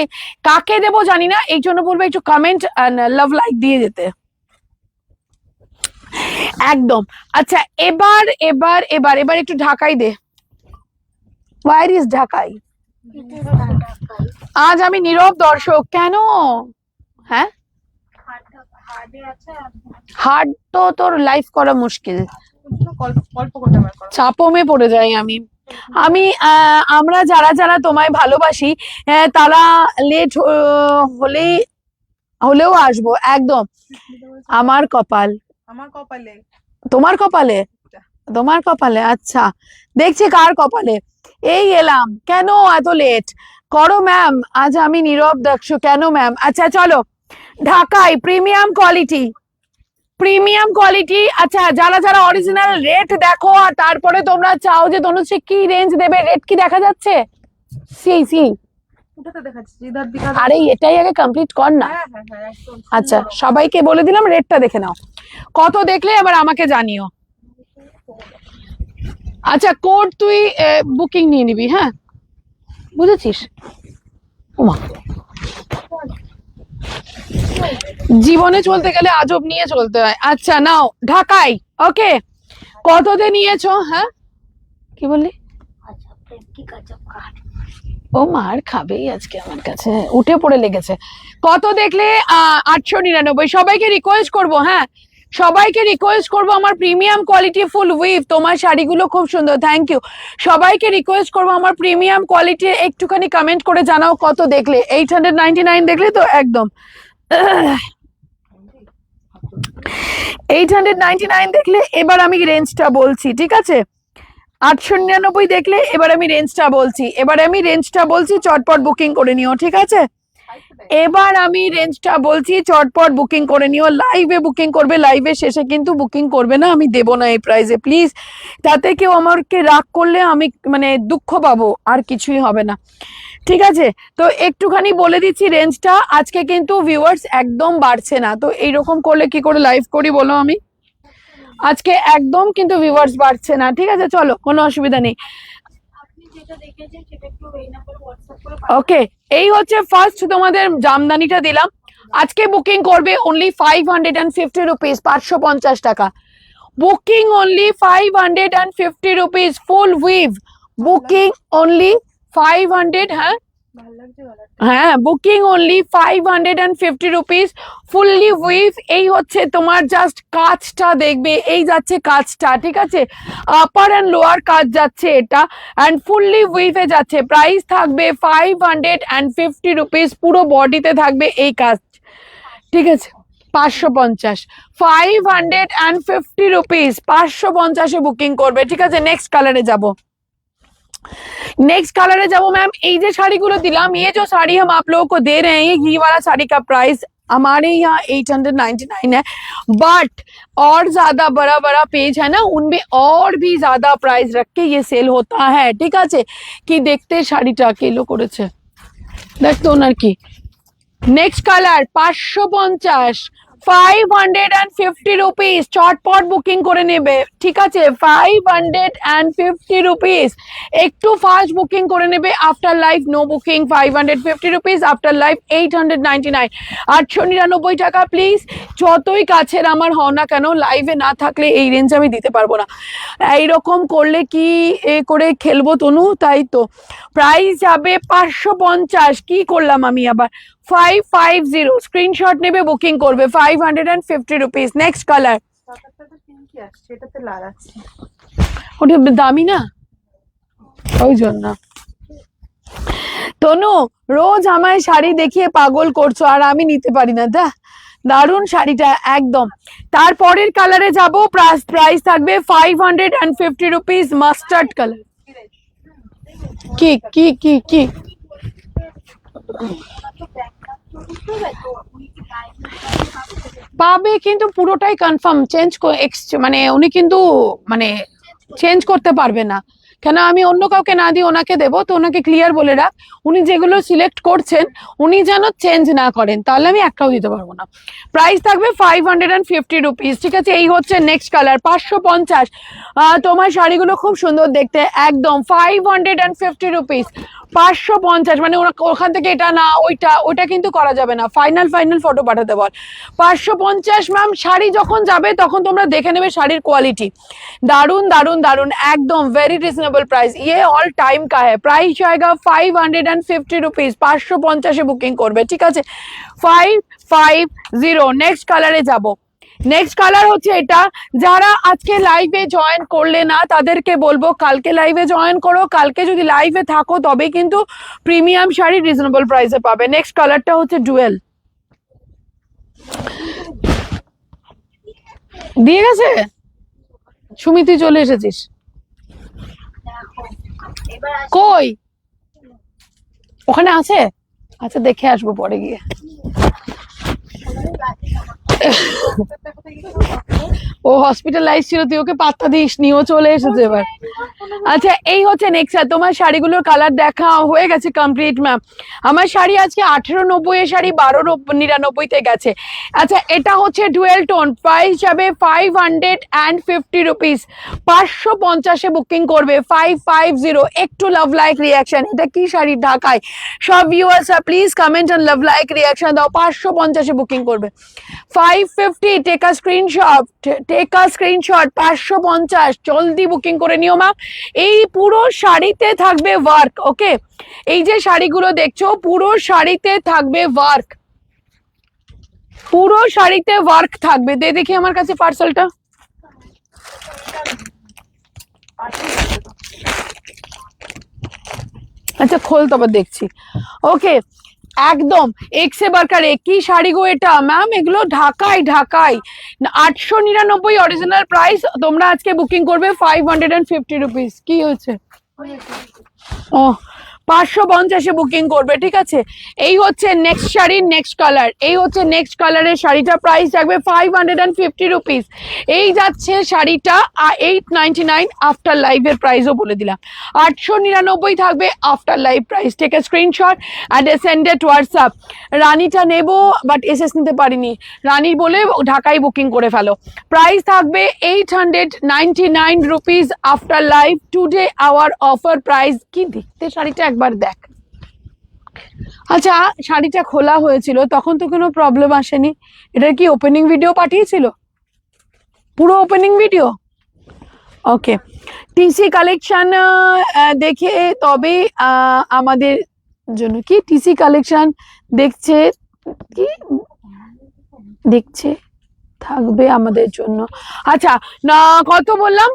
কাকে দেবো জানি না, এই জন্য বলবো একটু কমেন্ট লাভ লাইক দিয়ে যেতে একদম। আচ্ছা এবার একটু ঢাকাই দে, ওয়ার ইজ ঢাকাই। আজ আমি নীরব দর্শক, কেন? হ্যাঁ হার্ড তো তোর লাইফ করা মুশকিল, চাপমে পড়ে যাই আমরা যারা তোমায় ভালোবাসি তারা লেট হলেও আসবো একদম। আমার কপালে, তোমার কপালে, আচ্ছা দেখছি কার কপালে। এই এলাম, কেন এত লেট করো ম্যাম? আজ আমি নীরব দর্শক, কেন ম্যাম? আচ্ছা চলো, ঢাকায় প্রিমিয়াম কোয়ালিটি। আচ্ছা যারা অরিজিনাল রেট দেখো, আর তারপরে তোমরা চাও যে তনুশ্রী কি রেঞ্জ দেবে, রেট কি দেখা যাচ্ছে? আরে এটাই আগে কমপ্লিট কর না। আচ্ছা সবাইকে বলে দিলাম, রেটটা দেখে নাও, কত দেখলে এবার আমাকে জানিও। আচ্ছা কোড তুই বুকিং নিয়ে নিবি, হ্যাঁ বুঝেছিস? ওমা, জীবনে চলতে গেলে আজব নিয়ে চলতে হয়। আচ্ছা নাও ঢাকাই, ওকে কততে নিয়েছো? হ্যাঁ কি বললি? কি কাঁচা কাঠ ও মার খাবেই আজকে আমার কাছে, উঠে পড়ে লেগেছে। কত দেখলে? 899। সবাইকে রিকোয়েস্ট করব, হ্যাঁ সবাইকে রিকোয়েস্ট করব, আমার প্রিমিয়াম কোয়ালিটি ফুল উইভ, তোমার শাড়িগুলো খুব সুন্দর, থ্যাংক ইউ। সবাইকে রিকোয়েস্ট করব আমার প্রিমিয়াম কোয়ালিটি একটুখানি কমেন্ট করে জানাও কত দেখলে। 899 দেখলে তো একদম 899 দেখলে। এবার আমি রেঞ্জটা বলছি, ঠিক আছে? 899 দেখলে এবার আমি রেঞ্জটা বলছি, চটপট বুকিং করে নিও, ঠিক আছে? এবার আমি রেঞ্জটা বলছি, চটপট বুকিং করে নিও, লাইভে বুকিং করবে, লাইভে শেষে কিন্তু বুকিং করবে না, আমি দেবো না এই প্রাইসে প্লিজ। তাতে কেউ আমাকে রাগ করলে আমি মানে দুঃখ পাবো, আর কিছুই হবে না, ঠিক আছে? তো একটুখানি বলে দিচ্ছি রেঞ্জটা, আজকে কিন্তু ভিউয়ার্স একদম বাড়ছে না, তো এইরকম করলে কি করে লাইভ করি বলো? আমি আজকে একদম কিন্তু ভিউয়ার্স বাড়ছে না, ঠিক আছে? চলো, কোনো অসুবিধা নেই। আপনি যেটা দেখেছেন সেটা একটু এই নাম্বারে হোয়াটসঅ্যাপ করে ওকে, এই হচ্ছে ফার্স্ট তোমাদের জামদানিটা দিলাম। আজকে বুকিং করবে অনলি 550 রুপিস, 550 টাকা বুকিং, অনলি 550 রুপিস ফুল উইভ বুকিং, অনলি 500। হ্যাঁ ভালো লাগছে কালারটা। হ্যাঁ, booking only 550 rupees fully we've. এই হচ্ছে তোমার জাস্ট কাজটা দেখবে, এই যাচ্ছে কাজটা, ঠিক আছে? আপার অ্যান্ড লোয়ার কাজ যাচ্ছে এটা, অ্যান্ড ফুললি উইভে যাচ্ছে। প্রাইস থাকবে 550 রুপিস, পুরো বডিতে থাকবে এই কাজ, ঠিক আছে? 550, 550 রুপিস, 550-এ বুকিং করবে, ঠিক আছে? নেক্সট কালারে যাব, नेक्स्ट कलर है। जब मैम ये जो साड़ीगुलो दिलाम, ये जो साड़ी हम आप लोगों को दे रहे हैं, ये वाला साड़ी का प्राइस हमारे यहाँ 899 है, बट और ज्यादा बड़ा बड़ा पेज है ना, उनमें और भी ज्यादा प्राइस रख के ये सेल होता है, ठीक है? कि देखते শাড়িটা কিলো করেছে, দেখতো ওনার কি। नेक्स्ट कलर 550, 550 রুপিস, চটপট বুকিং করে নেবে, ঠিক আছে? 550 রুপিস, একটু ফাস্ট বুকিং করে নেবে। After live no booking, 550 rupees, after live 899, 899 টাকা প্লিজ। যতই কাছের আমার হও না কেন, লাইভে না থাকলে এই রেঞ্জ আমি দিতে পারবো না। এইরকম করলে কি এ করে খেলবো তনু? তাই তো প্রাইস যাবে 550, কি করলাম আমি আবার? 550 স্ক্রিনশট নেবে, বুকিং করবে, 550 রুপিস। নেক্সট কালার, কালারটা তো পিঙ্কি আসছে, এটাতে লাল আছে। ওটা দামি না, ওই জন্য। তনু রোজ আমায় শাড়ি দেখিয়ে পাগল করছো, আর আমি নিতে পারি না। দারুন শাড়িটা একদম। তারপরের কালারে যাব, প্রাইস থাকবে 550 রুপিস, মাস্টার্ড কালার। কি কি কি কি পাবে কিন্তু পুরোটাই কনফার্ম, মানে উনি কিন্তু মানে চেঞ্জ করতে পারবে না। কেন আমি অন্য কাউকে না দিয়ে ওনাকে দেবো, তো ওনাকে ক্লিয়ার বলে রাখ, উনি যেগুলো সিলেক্ট করছেন উনি যেন চেঞ্জ না করেন, তাহলে আমি একটাও দিতে পারবো না। প্রাইস থাকবে 550 রুপিস, ঠিক আছে? এই হচ্ছে নেক্সট কালার 550। তোমার শাড়িগুলো খুব সুন্দর দেখতে, একদম 550 রুপিস, 550। মানে ওখান থেকে এটা না ওইটা কিন্তু করা যাবে না, ফাইনাল ফটো পাঠাতে বল। 550 ম্যাম। শাড়ি যখন যাবে তখন তোমরা দেখে নেবে শাড়ির কোয়ালিটি, दारुन दारुन दारुन एकदम वेरी रिजनेबल प्राइस, ये ऑल टाइम का है। प्राइस जाएगा 550 रुपीज, 550 बुकिंग করবে, ঠিক আছে? 550। নেক্সট কালারে যাব। নেক্সট কালার হচ্ছে এটা। যারা আজকে লাইভে জয়েন করলে না তাদেরকে বলবো কালকে লাইভে জয়েন করো, কালকে যদি লাইভে থাকো তবে কিন্তু প্রিমিয়াম শাড়ি রিজনেবল প্রাইসে পাবে। নেক্সট কালারটা হচ্ছে ডুয়েল, দিয়ে গেছে সুমিতি, চলে এসেছিস কই? ওখানে আছে, আচ্ছা দেখে আসবো পরে গিয়ে। ও হসপিটালাইজ ছিল, তুই ওকে পাত্তা দিসনি, ও চলে এসেছে এবার। আচ্ছা এই হচ্ছে নেক্সট। তোমার শাড়িগুলোর কালার দেখা হয়ে গেছে কমপ্লিট ম্যাম। আমার শাড়ি আজকে 1890 এর শাড়ি 1299-তে গেছে। আচ্ছা এটা হচ্ছে ডুয়েল টোন, প্রাইস যাবে 550 রুপিস, 550-এ বুকিং করবে, 550। একটু লাভ লাইক রিয়াকশন, এটা কি শাড়ি ঢাকায়? সব ভিউয়ার্সরা please comment on love like reaction দাও, 550-এ বুকিং করবে, 550 550, take a screenshot, take a screenshot. 550, জলদি বুকিং করে নিও ম্যাম। এই পুরো শাড়িতে থাকবে ওয়ার্ক, ওকে? এই যে শাড়িগুলো দেখছো পুরো শাড়িতে থাকবে ওয়ার্ক, পুরো শাড়িতে ওয়ার্ক থাকবে। দেখি আমার কাছে পার্সেলটা। আচ্ছা খোল, তবে দেখছি। ওকে, একদম এক্সে বার্কারে। কি শাড়ি গো এটা ম্যাম? এগুলো ঢাকাই 899 অরিজিনাল প্রাইস। তোমরা আজকে বুকিং করবে 550 রুপিস। কি হচ্ছে? ও 550-এ বুকিং করবে, ঠিক আছে? এই হচ্ছে নেক্সট শাড়ির নেক্সট কালার, এই হচ্ছে নেক্সট কালারের শাড়িটা। প্রাইস থাকবে 550 রুপিস। এই যাচ্ছে শাড়িটা 899 আফটার লাইভের প্রাইসও বলে দিলাম। 899 থাকবে after live price. Take a screenshot and send it WhatsApp. রানীটা নেব বাট এসএস নিতে পারিনি, রানী বলে ঢাকায় বুকিং করে ফেলো। প্রাইস থাকবে 899 rupees after live today our offer price. কি দেখতে শাড়িটা, একবার দেখ। আচ্ছা শাড়িটা খোলা হয়েছিল তখন তো কোনো প্রবলেম আসেনি। এটার কি ওপেনিং ভিডিও পাঠিয়েছিল? পুরো ওপেনিং ভিডিও? ওকে, টিসি কালেকশন দেখে তবে আমাদের জন্য কি টিসি কালেকশন দেখছে, কি দেখছে থাকবে আমাদের জন্য। আচ্ছা না, কত বললাম?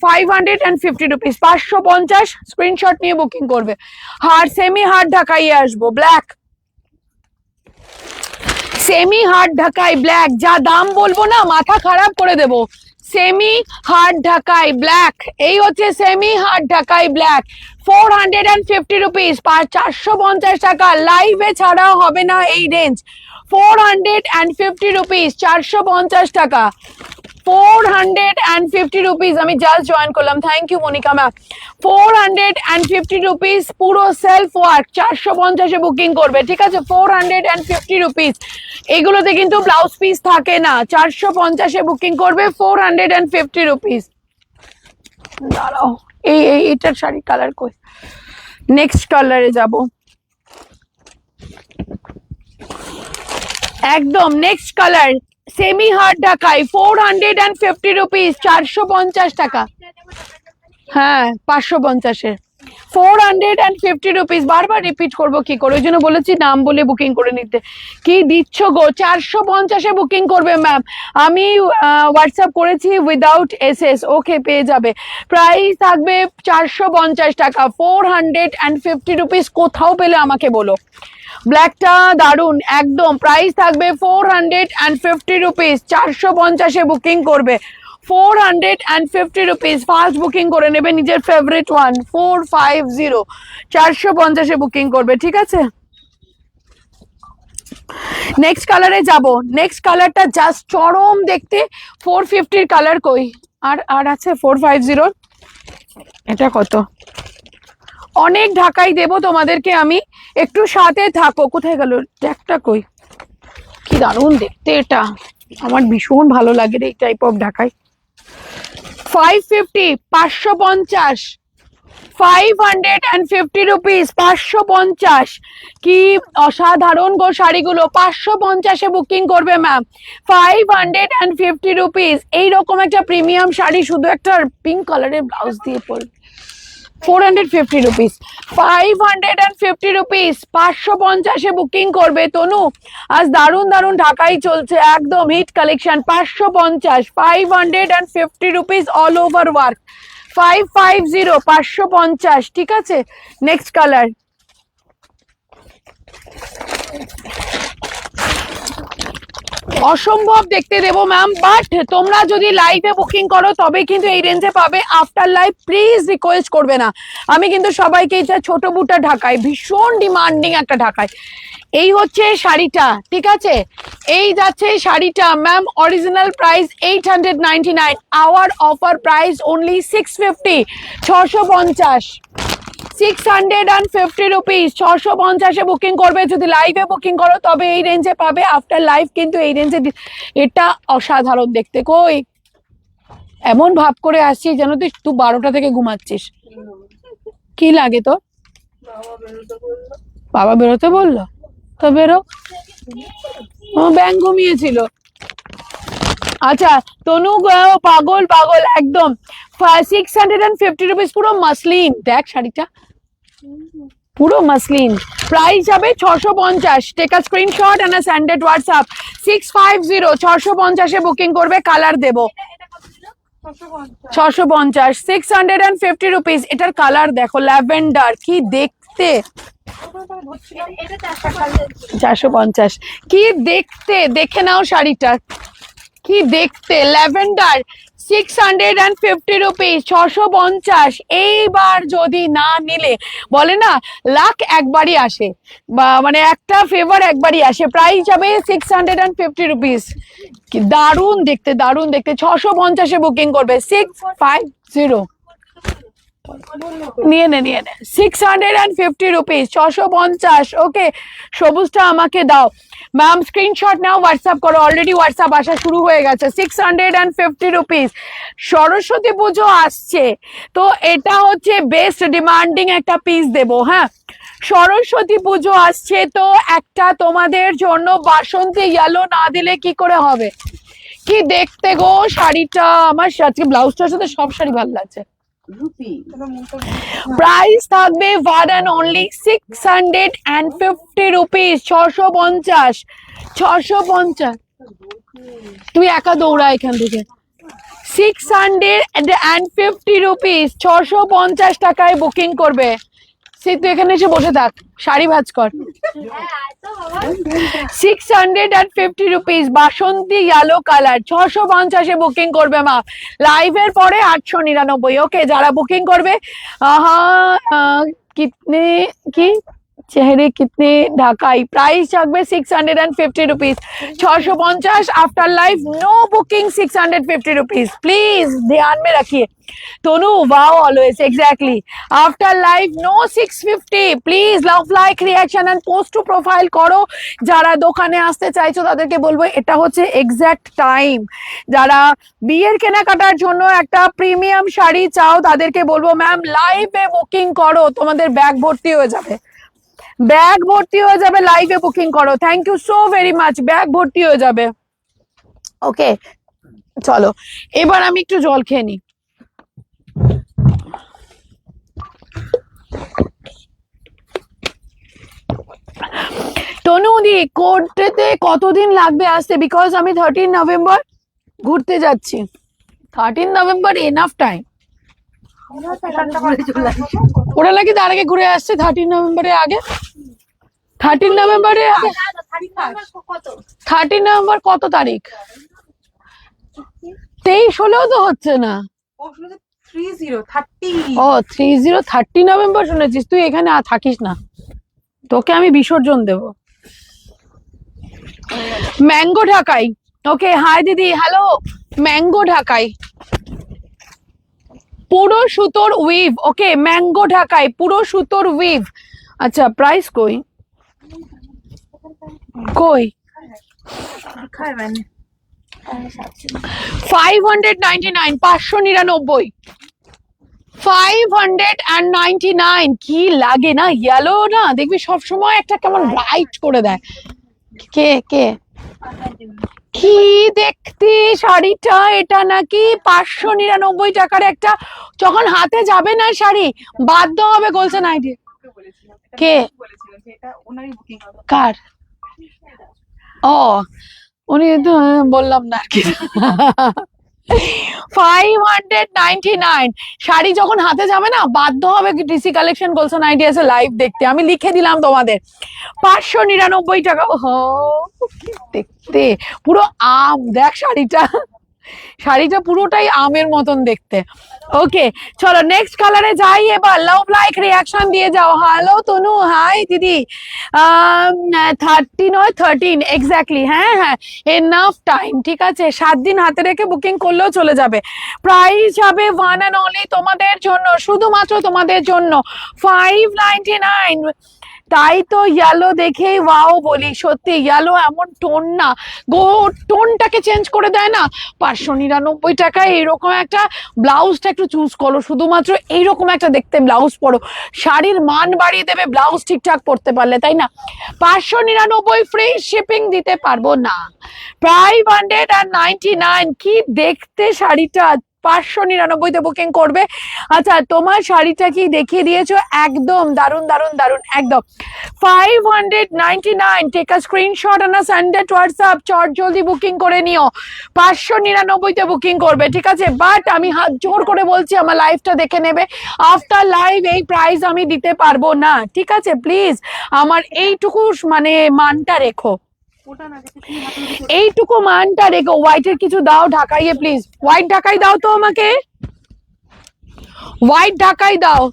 550 রুপিস। 550 স্ক্রিনশট নিয়ে বুকিং করবে। হার সেমি হার্ড ঢাকাইয়ে আসবো, ব্ল্যাক সেমি হার্ড ঢাকাই ব্ল্যাক। যা দাম বলবো না মাথা খারাপ করে দেবো। সেমি হার্ড ঢাকাই ব্ল্যাক, এই হচ্ছে সেমি হার্ড ঢাকাই ব্ল্যাক। 450 রুপিস, 450 টাকা। লাইভে ছাড়া হবে না এই রেঞ্জ। 450 রুপিস, 450 টাকা। 450 রুপিস। আমি জাস্ট জয়েন করলাম, thank you Monica ma'am. 450 rupees, পুরো সেলফ ওয়ার্ক। 450-এ বুকিং করবে, ঠিক আছে? 450 রুপিস। এগুলোতে কিন্তু ব্লাউজ পিস থাকে না। 450-এ বুকিং করবে, 450 রুপিস। দাঁড়াও, এটার শাড়ির কালার কই? নেক্সট কালারে যাব, একদম নেক্সট কালার। সেমি হার্ড ঢাকাই 450 রুপিস, 450 টাকা। হ্যাঁ 550-এর 450 রুপিস। বারবার রিপিট করবো কি করে, ওই জন্য বলেছি নাম বলে বুকিং করে নিতে। কি দিচ্ছ গো? 450-এ বুকিং করবে ম্যাম। আমি হোয়াটসঅ্যাপ করেছি উইদাউট এসএস, ওকে পেয়ে যাবে। প্রাইস থাকবে 450 টাকা। 450 রুপিস। কোথাও পেলে আমাকে বলো। ব্ল্যাকটা দারুন একদম। প্রাইস থাকবে 450 রুপিস। 450-এ বুকিং করবে, 450 রুপিস। ফার্স্ট বুকিং করে নেবে নিজের ফেভারিট ওয়ান। 450, 450-এ বুকিং করবে, ঠিক আছে? নেক্সট কালারে যাব। নেক্সট কালারটা জাস্ট চরম দেখতে। 450-র কালার কই? আর আছে 450-র। এটা কত? অনেক ঢাকাই দেবো তোমাদেরকে আমি, একটু সাথে থাকো। কোথায় গেল ট্যাগটা কই? কি দারুণ দেখতে এটা, আমার ভীষণ ভালো লাগে এই টাইপ অফ ঢাকাই। 550, 550, 550 রুপিস। 550। কি অসাধারণ গো শাড়িগুলো। 550-এ বুকিং করবে ম্যাম। 550 রুপিস। এইরকম একটা প্রিমিয়াম শাড়ি শুধু একটা পিঙ্ক কালারের ব্লাউজ দিয়ে পরবে। 450 রুপিস, 550 রুপিস। 550-এ বুকিং করবে তনু। আজ দারুন দারুন ঢাকাই চলছে, একদম hit collection. 550, 550 rupees all over work. 550, 550, ঠিক আছে? Next colour. অসম্ভব দেখতে দেবো ম্যাম, বাট তোমরা যদি লাইভে বুকিং করো তবে কিন্তু এই রেঞ্জে পাবে। আফটার লাইভ প্লিজ রিকোয়েস্ট করবে না। আমি কিন্তু সবাইকে এটা ছোট বুটা ঢাকাই, ভীষণ ডিমান্ডিং একটা ঢাকাই। এই হচ্ছে শাড়িটা, ঠিক আছে? এই যাচ্ছে শাড়িটা ma'am. Original price 899, our offer price only 650, 650, 650 rupees. 650-এ বুকিং করবে। যদি লাইভে বুকিং করো তবে এই রেঞ্জে পাবে। আফটার লাইভ কিন্তু এই রেঞ্জে। এটা অসাধারণ দেখতে। কই এমন ভাব করে আসছি যেন তুই 12টা থেকে ঘুমাচ্ছিস। কি লাগে তোর? বাবা বেরোতে বললো তো বেরো। ও ব্যাং ঘুমিয়েছিল। আচ্ছা তনু পাগল পাগল একদম 650 রুপিস পুরো মাসলিন দেখ শাড়িটা পুরো মাসলিন প্রাইস যাবে 650 take a screenshot and a send it WhatsApp 650 650 এ বুকিং করবে কালার দেবো এটা কত ছিল? 650 650 রুপিস এটার কালার দেখো ল্যাভেন্ডার কি দেখতে এটা 450 450 কি দেখতে দেখে নাও শাড়িটা কি দেখতে ল্যাভেন্ডার 650 রুপিস 650 এইবার যদি না নিলে বলে না লাখ একবারই আসে বা মানে একটা ফেভার একবারই আসে প্রাইস যাবে 650 রুপিস কি দারুণ দেখতে 650 এ বুকিং করবে 650 নিয়ে নে 650 রুপিস 650 ওকে সবুজটা আমাকে দাও ম্যাম স্ক্রিনশট নাও হোয়াটসঅ্যাপ করো অলরেডি হোয়াটসঅ্যাপ আসা শুরু হয়ে গেছে 650 রুপিস সরস্বতী পুজো আসছে তো এটা হচ্ছে বেস্ট ডিমান্ডিং একটা পিস দেবো হ্যাঁ সরস্বতী পুজো আসছে তো একটা তোমাদের জন্য বাসন্তী ইয়েলো না দিলে কি করে হবে কি দেখতে গো শাড়িটা আমার আজকে ব্লাউজটার সাথে সব শাড়ি ভালো লাগছে প্রাইস থাকবে ওয়ান অ্যান্ড অনলি 650 রুপিস 650 তুই একা দৌড়া এখান থেকে 650 রুপিস 650 টাকায় বুকিং করবে তুই এখানে এসে বসে থাক শাড়ি ভাজ কর 650 রুপিস বাসন্তী ইয়েলো কালার 650 এ বুকিং করবে মা লাইভের পরে 899 ওকে যারা বুকিং করবে কিতনে কি চেহারে কিতনে ঢাকাই প্রাইস থাকবে 650 rupees 650 after live no booking 650 rupees please ध्यान में रखिए Tonu wow always exactly after live no 650 please love like reaction and post to profile करो যারা দোকানে আসতে চাইছো তাদেরকে বলবো এটা হচ্ছে এক্স্যাক্ট টাইম যারা বিয়ের কেনাকাটার জন্য একটা প্রিমিয়াম শাড়ি চাও তাদেরকে বলবো ম্যাম লাইভে বুকিং করো তোমাদের ব্যাগ ভর্তি হয়ে যাবে লাইভে বুকিং করো thank you so very much bag ভর্তি হয়ে যাবে ওকে চলো এবার আমি একটু জল খেয়ে নিই তনুদি কোর্টেতে কতদিন লাগবে আসতে বিকজ আমি 13 নভেম্বর ঘুরতে যাচ্ছি 13 নভেম্বর এনাফ টাইম ওরা নাকি তার আগে ঘুরে আসছে 13 নভেম্বরের আগে 13 নভেম্বরে 13 নভেম্বর কত তারিখ 23 হলেও তো হচ্ছে না ও 30 নভেম্বর শুনেছিস তুই এখানে থাকিস না তোকে আমি বিসর্জন দেব ম্যাঙ্গো ঢাকাই ওকে হাই দিদি হ্যালো ম্যাঙ্গো ঢাকাই পুরো সুতোর উইভ ওকে ম্যাঙ্গো ঢাকাই পুরো সুতোর উইভ আচ্ছা প্রাইস কই 599 599 599 কি লাগে না ইয়েলো না দেখবি সব সময় একটা কেমন ব্রাইট করে দেয় কে কে কি দেখতে শাড়িটা এটা নাকি 599 টাকার একটা যখন হাতে যাবে না শাড়ি বাধ্য হবে গোলসেন আইডি কে কার ও উনি তো বললাম না আর কি 599 শাড়ি যখন হাতে যাবে না বাধ্য হবে ডিসি কালেকশন গোলসন আইডিয়াস লাইভ দেখতে আমি লিখে দিলাম তোমাদের 599 টাকা ও দেখতে পুরো আম দেখ শাড়িটা পুরোটাই আমের মতন দেখতে ওকে চলো নেক্সট কালারে যাই এবার লাভ লাইক রিঅ্যাকশন দিয়ে যাও হ্যালো তনু হাই দিদি 30 নয় 13 এক্স্যাক্টলি হ্যাঁ এনাফ টাইম ঠিক আছে 7 দিন হাতে রেখে বুকিং করলেও চলে যাবে প্রাইস যাবে ওয়ান অ্যান্ড অনলি তোমাদের জন্য শুধুমাত্র তোমাদের জন্য 599 তাই তো ইয়েলো দেখেই ওয়াও বলি, সত্যি ইয়েলো এমন টোন না গো, টোনটাকে চেঞ্জ করে দেয় না। 599 টাকায় এরকম একটা ব্লাউজটা একটু চুজ করো, শুধুমাত্র এইরকম একটা দেখতে ব্লাউজ পরো, শাড়ির মান বাড়িয়ে দেবে ব্লাউজ ঠিকঠাক পরতে পারলে, তাই না? 599 ফ্রি শিপিং দিতে পারবো না। 599, কি দেখতে শাড়িটা, 599 বুকিং করবে। আচ্ছা তোমার শাড়িটা কি দেখিয়ে দিয়েছো, একদম দারুন দারুন দারুন একদম। 599, take a screenshot on a send WhatsApp, চট জলদি বুকিং করে নিও। 599 বুকিং করবে, ঠিক আছে? বাট আমি হাত জোর করে বলছি আমার লাইভটা দেখে নেবে, আফটার লাইভ এই প্রাইস আমি দিতে পারবো না, ঠিক আছে? প্লিজ আমার এইটুকু মানে মানটা রেখো, ওটা না দেখে তুমি হাতে ধরে এইটুকু মানটা রেখো। হোয়াইটের কিছু দাও ঢাকাইয়ে, প্লিজ হোয়াইট ঢাকাই দাও তো আমাকে, হোয়াইট ঢাকাই দাও।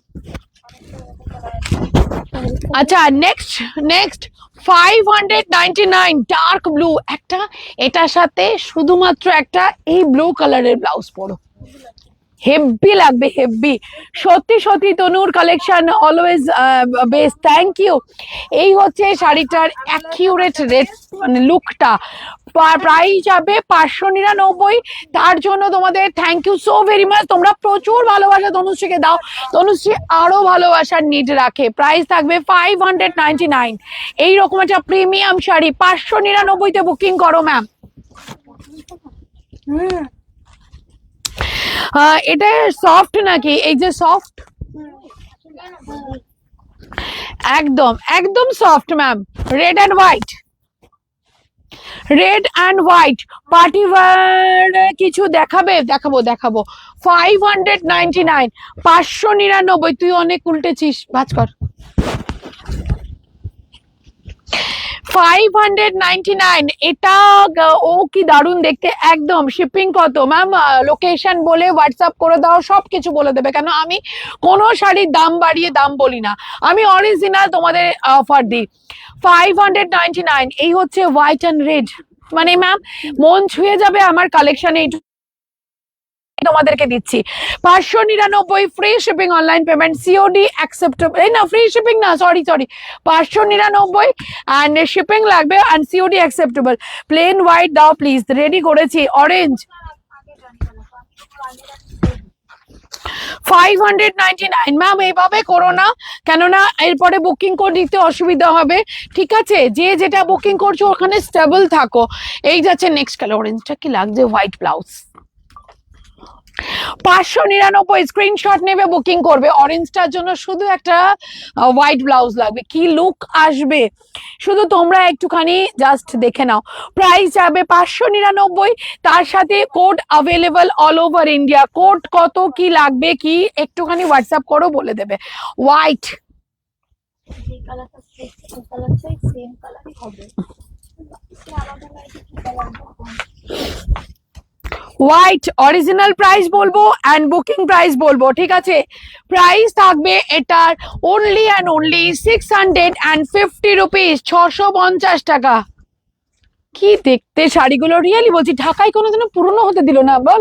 আচ্ছা নেক্সট নেক্সট 599 ডার্ক ব্লু একটা, এটার সাথে শুধুমাত্র একটা এই ব্লু কালারের ব্লাউজ পরো, হেভি লাগবে, হেভি। সত্যি সত্যি তনুর collection always best, thank you. এই হচ্ছে শাড়িটার অ্যাকিউরেট রেট মানে লুকটা। প্রাইস যাবে 599, তার জন্য তোমাদের thank you so very much. তোমরা প্রচুর ভালোবাসা তনুশ্রীকে দাও, তনুশ্রী আরো ভালোবাসার নিড রাখে। প্রাইস থাকবে 599, এইরকম একটা প্রিমিয়াম শাড়ি 599 বুকিং করো ম্যাম। এটা সফট নাকি, এই যে সফট, একদম একদম soft ma'am. Red and white, red and white party wear কিছু দেখাবে? দেখাবো দেখাবো। 599, 599। তুই অনেক উল্টেছিস, ভাজ কর। 599, এটা ও কি দারুণ দেখতে একদম। শিপিং কত ম্যাম? লোকেশন বলে হোয়াটসঅ্যাপ করে দাও, সবকিছু বলে দেবে, কেন আমি কোনো শাড়ির দাম বাড়িয়ে দাম বলি না, আমি অরিজিনাল তোমাদের অফার দিই। 599, এই হচ্ছে হোয়াইট অ্যান্ড রেড, মানে ম্যাম মন ছুঁয়ে যাবে আমার কালেকশনে, তোমাদেরকে দিচ্ছি। 599 free shipping, online payment, COD acceptable, এই না ফ্রি শিপিং না, সরি 599 অ্যান্ড শিপিং লাগবে and COD acceptable. Plane white দাও প্লিজ, রেডি করেছি। অরেঞ্জ 599 ম্যাম, এইভাবে করো না, কেননা এরপরে বুকিং করে দিতে অসুবিধা হবে, ঠিক আছে? যে যেটা বুকিং করছো ওখানে স্টেবল থাকো। এই যাচ্ছে নেক্সট কালার, অরেঞ্জটা কি লাগছে, হোয়াইট ব্লাউজ। 599 স্ক্রিনশট নেবে, বুকিং করবে। অরেঞ্জটার জন্য শুধু একটা হোয়াইট ব্লাউজ লাগবে, কি লুক আসবে শুধু তোমরা একটুখানি জাস্ট দেখে নাও। প্রাইস যাবে 599, তার সাথে code available all over India. Code কত কি লাগবে কি একটুখানি হোয়াটসঅ্যাপ করো, বলে দেবে। হোয়াইট, যে কালারটা সেম কালারটাই সেম কালারই হবে, আলাদা লাইটে কি কালার হোয়াইট অরিজিনাল প্রাইস বলবো অ্যান্ড বুকিং প্রাইস বলবো, ঠিক আছে? প্রাইস থাকবে এটার অনলি অ্যান্ড অনলি 650 রুপিস, 650 টাকা। কি দেখতে শাড়িগুলো, রিয়েলি বলছি, ঢাকায় কোনোদিনও পুরনো হতে দিল না, বল?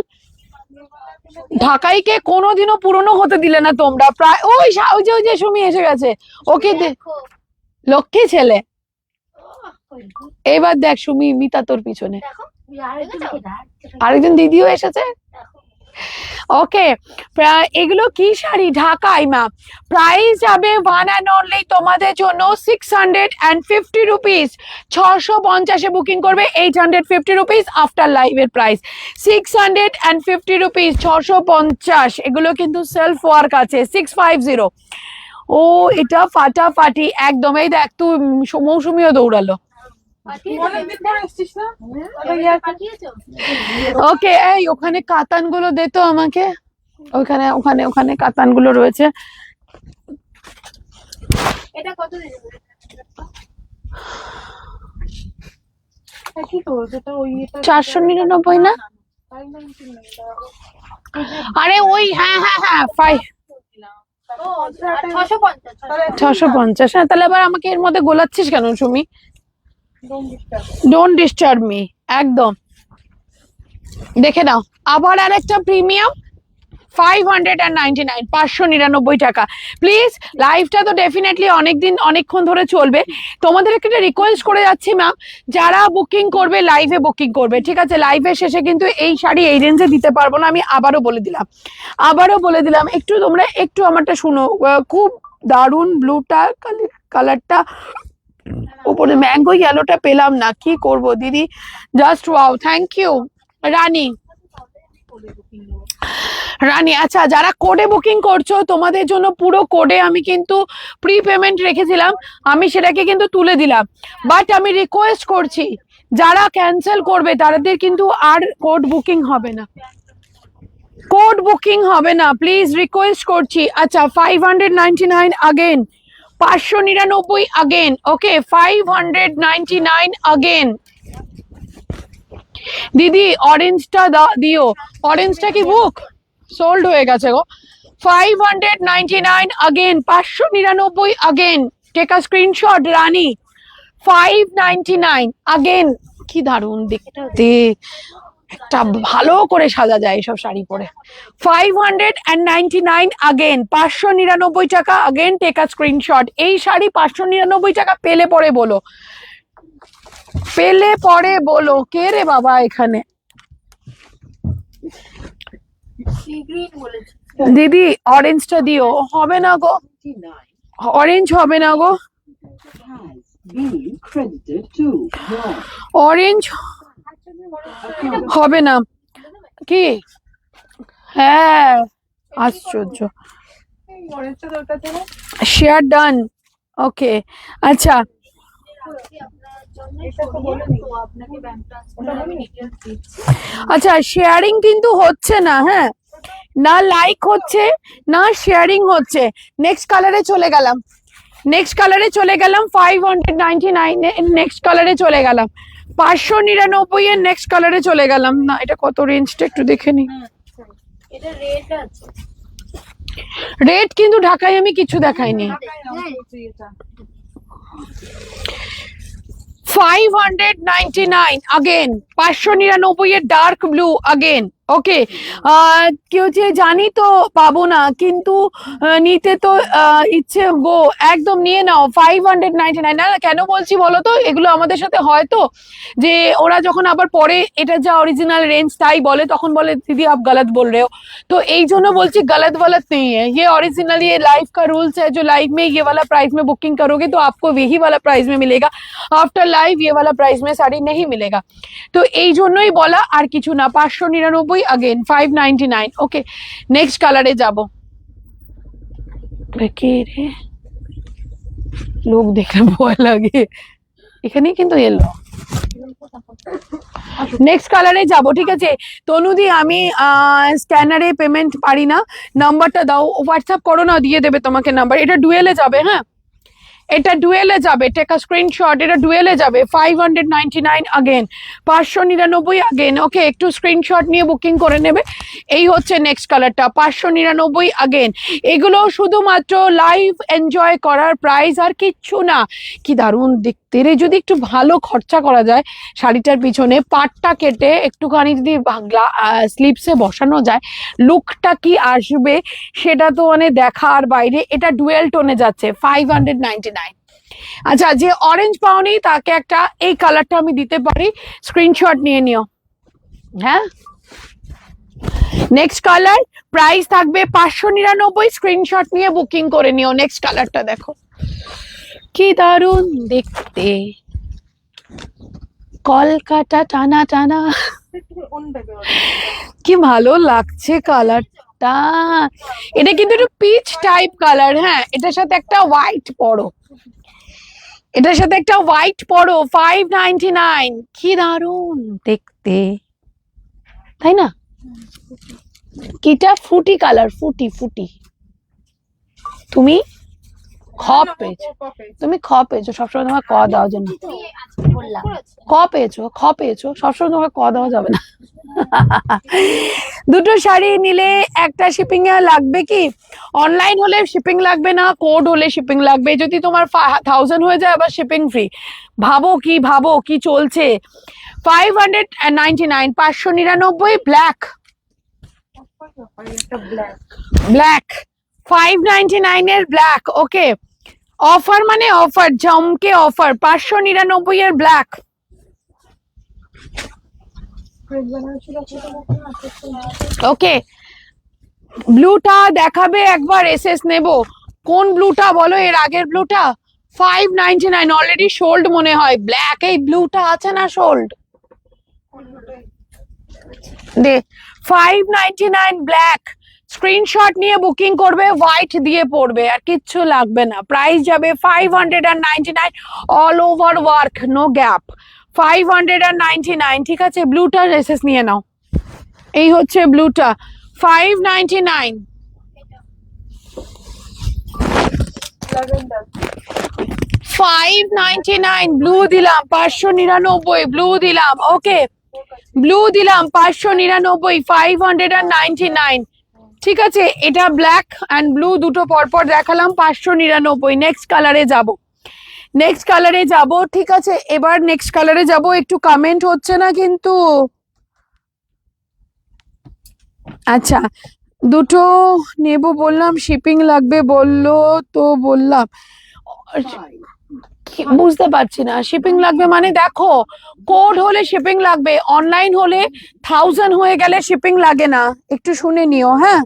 ঢাকাইকে কোনোদিনও পুরনো হতে দিলে না তোমরা। প্রায় ওই ওই যে সুমি এসে গেছে, ওকে লক্ষ্মী ছেলে। এবার দেখ সুমি, মিতা তোর পিছনে আরেকজন দিদিও এসেছে। ওকে, এগুলো কি শাড়ি? ঢাকাই ম্যাম। প্রাইস যাবে ওয়ান অ্যান্ড অনলি তোমাদের জন্য 650 রুপিস, 650 বুকিং করবে, 850 রুপিস আফটার লাইভের প্রাইস। 650 রুপিস, 650। এগুলো কিন্তু সেলফ ওয়ার্ক আছে। 650। ও এটা ফাটাফাটি একদম। এই দেখ তুই, মৌসুমিও দৌড়ালো। অনেকদিন পরে এসেছিস না? পাঠিয়েছো? ওকে, এই ওখানে কাতান গুলো দে তো আমাকে, ওখানে ওখানে ওখানে কাতান গুলো রয়েছে। এটা কত দিন? কি তো যেটা ওই এটা 499 না? 599 আরে ওই হ্যাঁ হ্যাঁ হ্যাঁ 650। হ্যাঁ, তাহলে আবার আমাকে এর মধ্যে গোলাচ্ছিস কেন সুমি? ডোন্ট ডিস্টার্ব মি, একদম। দেখে নাও আবার আরেকটা প্রিমিয়াম 599, 599 টাকা। প্লিজ, লাইভটা তো ডেফিনেটলি অনেকক্ষণ ধরে চলবে। তোমাদেরকে একটা রিকোয়েস্ট করে যাচ্ছি ম্যাম, যারা বুকিং করবে লাইভে বুকিং করবে, ঠিক আছে? লাইভের শেষে কিন্তু এই শাড়ি এই রেঞ্জে দিতে পারবো না, আমি আবারও বলে দিলাম। একটু তোমরা একটু আমারটা শুনো, খুব দারুণ ব্লুটা কালারটা, উপরে ম্যাঙ্গো ইয়েলোটা পেলাম না, কি করব দিদি? জাস্ট ওয়াও, থ্যাংক ইউ রানী। আচ্ছা, যারা কোডে বুকিং করছো তোমাদের জন্য পুরো কোডে আমি কিন্তু প্রি পেমেন্ট রেখেছিলাম, আমি সেটাকে কিন্তু তুলে দিলাম। বাট আমি রিকোয়েস্ট করছি, যারা ক্যান্সেল করবে তাদের কিন্তু আর কোড বুকিং হবে না, প্লিজ রিকোয়েস্ট করছি। আচ্ছা, 599 আগেন, 599 আগেন, ওকে 599 আগেন। দিদি অরেঞ্জটা দিও, অরেঞ্জটা কি বুক সোল্ড হয়ে গেছে গো। 599 again, 599 again, take a screenshot রানী। 599 আগেন, কি দারুণ দেখতে, একটা ভালো করে সাজা যায় এসব শাড়ি পরে। 599 আগেন, 599 টাকা আগেন, টেক আ স্ক্রিনশট। এই শাড়ি 599 টাকা পেলে পরে বলো কে রে বাবা এখানে? দিদি অরেঞ্জটা দিও, হবে না গো, অরেঞ্জ হবে না গো, অরেঞ্জ হবে না কি? হ্যাঁ, আশ্চর্য। শেয়ার ডান, ওকে। আচ্ছা, আচ্ছা শেয়ারিং কিন্তু হচ্ছে না, হ্যাঁ, না লাইক হচ্ছে না শেয়ারিং হচ্ছে। নেক্সট কালারে চলে গেলাম, 599 এর নেক্সট কালারে চলে গেলাম, 599 এর নেক্সট কালারে চলে গেলাম। না, এটা কত রেঞ্জটা একটু দেখে নি। রেড কিন্তু ঢাকায় আমি কিছু দেখাইনি। 599 আগেন, 599 এর ডার্ক ব্লু আগেন, ওকে। কেউ যে জানি তো পাবো না, কিন্তু নিতে তো ইচ্ছে গো, একদম নিয়ে নাও। 599। না, কেন বলছি বলো তো, এগুলো আমাদের সাথে হয় তো, যে ওরা যখন আবার পরে এটা যা অরিজিনাল রেঞ্জ তাই বলে, তখন বলে দিদি আপ गलत बोल रहे हो। तो এই জন্য বলছি गलत नहीं है, ये ओरिजिनल, ये लाइव का रूल्स है। जो लाइव में ये वाला प्राइस में बुकिंग करोगे तो आपको यही वाला प्राइस में मिलेगा, आफ्टर लाइव ये वाला प्राइस में साड़ी नहीं मिलेगा। तो এই জন্যই বলা, আর কিছু না। 599 আগেন, 599, ওকে। নেক্সট কালারে যাব। কে রে, লোক দেখলে ভয় লাগে, এখানেই কিন্তু এলো। নেক্সট কালারে যাব, ঠিক আছে? তনুদি, আমি স্ক্যানারে পেমেন্ট পারি না, নাম্বারটা দাও, হোয়াটসঅ্যাপ করো না, দিয়ে দেবে তোমাকে নাম্বার। এটা ডুয়েলে যাবে, হ্যাঁ, এটা ডুয়েলে যাবে, টেক আ স্ক্রিনশট, এটা ডুয়েলে যাবে। 599 আগেন, 599 আগেন, ওকে। একটু স্ক্রিনশট নিয়ে বুকিং করে নেবে। এই হচ্ছে নেক্সট কালারটা, 599 আগেন। এগুলো শুধুমাত্র লাইভ এনজয় করার প্রাইস, আর কিচ্ছু না। কি দারুণ দেখতে রে, যদি একটু ভালো খরচা করা যায় শাড়িটার পিছনে, পাটটা কেটে একটুখানি যদি স্লিপসে বসানো যায়, লুকটা কি আসবে সেটা তো মানে দেখার বাইরে। এটা ডুয়েল টোনে যাচ্ছে, 599। আচ্ছা, যে অরেঞ্জ পাওনি তাকে একটা এই কালারটা আমি দিতে পারি, স্ক্রিনশট নিয়ে নিও, হ্যাঁ। নেক্সট কালার, প্রাইস থাকবে 599, স্ক্রিনশট নিয়ে বুকিং করে নিও। নেক্সট কালারটা দেখো, কি দারুণ দেখতে, কলকাতা টানা টানা, কি ভালো লাগছে কালারটা। এটা কিন্তু একটু পিচ টাইপ কালার, হ্যাঁ। এটার সাথে একটা হোয়াইট পরো, 599, কি দারুণ দেখতে, তাই না? কিটা ফুটি কালার, ফুটি। তুমি পেয়েছো সবসময়, তোমার ক দেওয়ার জন্য পেয়েছো সবসময়, তোমাকে ক দেওয়া যাবে না। দুটো শাড়ি নিলে একটা শিপিং এ লাগবে কি? অনলাইন হলে শিপিং লাগবে না, কোড হলে শিপিং লাগবে। যদি তোমার 1000 হয়ে যায় আবার শিপিং ফ্রি। ভাবো কি চলছে। 599, 599 ব্ল্যাক, আর একটা ব্ল্যাক। ব্ল্যাক 599 এর ব্ল্যাক। ওকে, অফার মানে অফার, জমকে অফার, 599 এর ব্ল্যাক। ওকে, ব্লুটা দেখাবে একবার, এসএস নেব। কোন ব্লুটা বলো, এর আগের ব্লুটা 599 অলরেডি সোল্ড মনে হয়। ব্ল্যাক এই ব্লুটা আছে না সোল্ড? দে 599 ব্ল্যাক, স্ক্রিনশট নিয়ে বুকিং করবে, হোয়াইট দিয়ে পড়বে, আর কিচ্ছু লাগবে না। প্রাইস যাবে 599 all over work, no gap, 599। ঠিক আছে, ব্লুটা এসএস নিয়ে নাও। এই হচ্ছে ব্লুটা 599। ল্যাভেন্ডার 599 ব্লু দিলাম, 599 ব্লু দিলাম। ওকে, ব্লু দিলাম 599, 599। ঠিক আছে, এটা ব্ল্যাক অ্যান্ড ব্লু দুটো পরপর দেখালাম, 599। নেক্সট কালারে যাব, নেক্সট কালারে যাব। ঠিক আছে, এবার নেক্সট কালারে যাব। একটু কমেন্ট হচ্ছে না কিন্তু। আচ্ছা, দুটো নেব বললাম, শিপিং লাগবে বললো তো বললাম, বুঝতে পারছি না শিপিং লাগবে মানে। দেখো, কোড হলে শিপিং লাগবে, অনলাইন হলে 1000 হয়ে গেলে শিপিং লাগে না, একটু শুনে নিও। হ্যাঁ,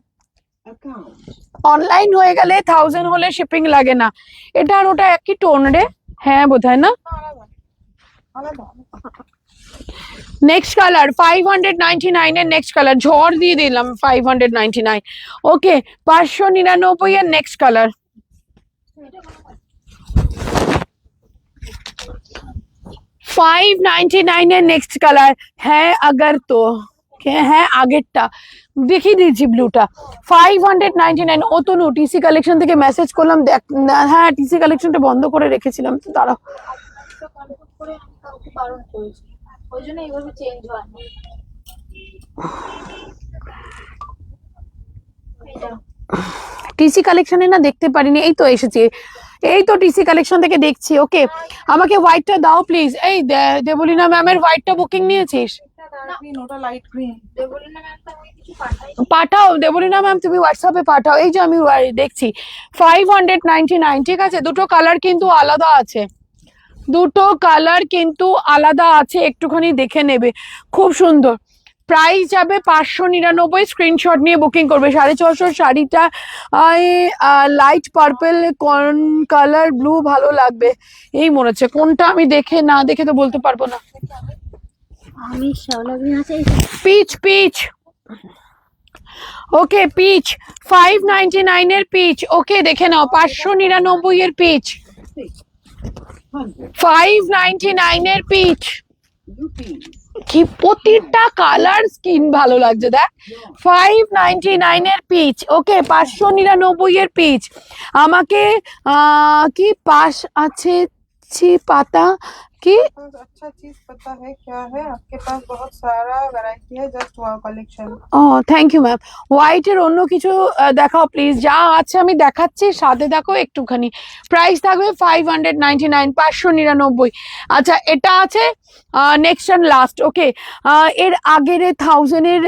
অনলাইন হয়ে গেলে 1000 হলে শিপিং লাগে না। এটা আর ওটা একই টোন রে? হ্যাঁ বোধহয় না। নেক্সট কালার 599 এর নেক্সট কালার, ঝড় দিয়ে দিলাম 599। ওকে, 599 এর নেক্সট কালার, 599 এর নেক্সট কালার। হ্যাঁ আগার তো, হ্যাঁ আগেরটা দেখিয়ে দিয়েছি ব্লুটা। 599। ও তো টিসি কালেকশন থেকে মেসেজ করলাম, দেখ হ্যাঁ টিসি কালেকশনটা বন্ধ করে রেখেছিলাম তো, দাঁড়াও। করে আমি কাউকে বারণ করেছি, ওই জন্য এইভাবে চেঞ্জ হয়। টিসি কালেকশনে না দেখতে পারিনি, এই তো এসেছি, এই তো টিসি কালেকশন থেকে দেখছি। ওকে, আমাকে হোয়াইটটা দাও প্লিজ। এই দেবলীনা ম্যামের হোয়াইটটা বুকিং নিয়েছিস? ওটা লাইট গ্রিন। দেবলীনা ম্যাম তো আমি কিছু পাঠাই। পাঠাও দেবলীনা ম্যাম, তুমি হোয়াটসঅ্যাপে পাঠাও। এই যে আমি দেখছি 599। ঠিক আছে, দুটো কালার কিন্তু আলাদা আছে, দুটো কালার কিন্তু আলাদা আছে, একটুখানি দেখে নেবে। খুব সুন্দর, প্রাইস যাবে 599। স্ক্রিনশট নিয়ে বুকিং করবে। 650 শাড়িটা লাইট পার্পল কোন কালার, ব্লু ভালো লাগবে এই মনে হচ্ছে। কোনটা আমি দেখে না দেখে তো বলতে পারবো না। আমি শ্যাওলা গ্রিন আছে, পিচ পিচ। ওকে, পিচ 599 এর পিচ। ওকে, দেখে নাও 599 এর পিচ, 599 এর পিচ। কি প্রতিটা কালার স্কিন ভালো লাগছে দেখ। 599 এর পিচ। ওকে, 599 এর পিচ। আমাকে কি পাশ আছে পাতা কি अच्छा चीज पता है क्या है? आपके पास बहुत सारा वैरायटी है, जस्ट वाव कलेक्शन। ও থ্যাংক ইউ ম্যাম। হোয়াইট এর অন্য কিছু দেখাও প্লিজ, যা আছে আমি দেখাচ্ছি, সাথে দেখো একটুখানি। প্রাইস থাকবে 599, 599। আচ্ছা, এটা আছে নেক্সট অ্যান্ড লাস্ট। ওকে, এর আগের 1000 এর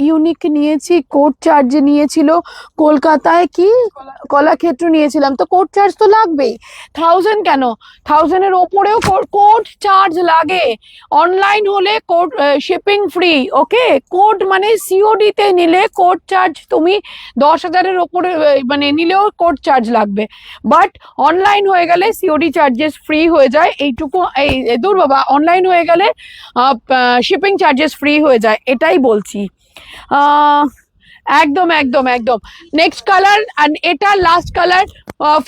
ইউনিক নিয়েছি, কোড চার্জ নিয়েছিল কলকাতায়, কি কলাক্ষেত্র নিয়েছিলাম, তো কোড চার্জ তো লাগবেই। 1000 কেন, 1000 এর ওপরেও কোড চার্জ লাগে। অনলাইন হলে কোড শিপিং ফ্রি। ওকে, কোড মানে সিওডি তে নিলে কোড চার্জ তুমি 10,000 এর ওপরে মানে নিলেও কোড চার্জ লাগবে, বাট অনলাইন হয়ে গেলে সিওডি চার্জেস ফ্রি হয়ে যায়। এইটুকু, এই দূর বাবা, অনলাইন হয়ে গেলে শিপিং চার্জেস ফ্রি হয়ে যায়, এটাই বলছি। একদম একদম একদম। নেক্সট কালার, আর এটা লাস্ট কালার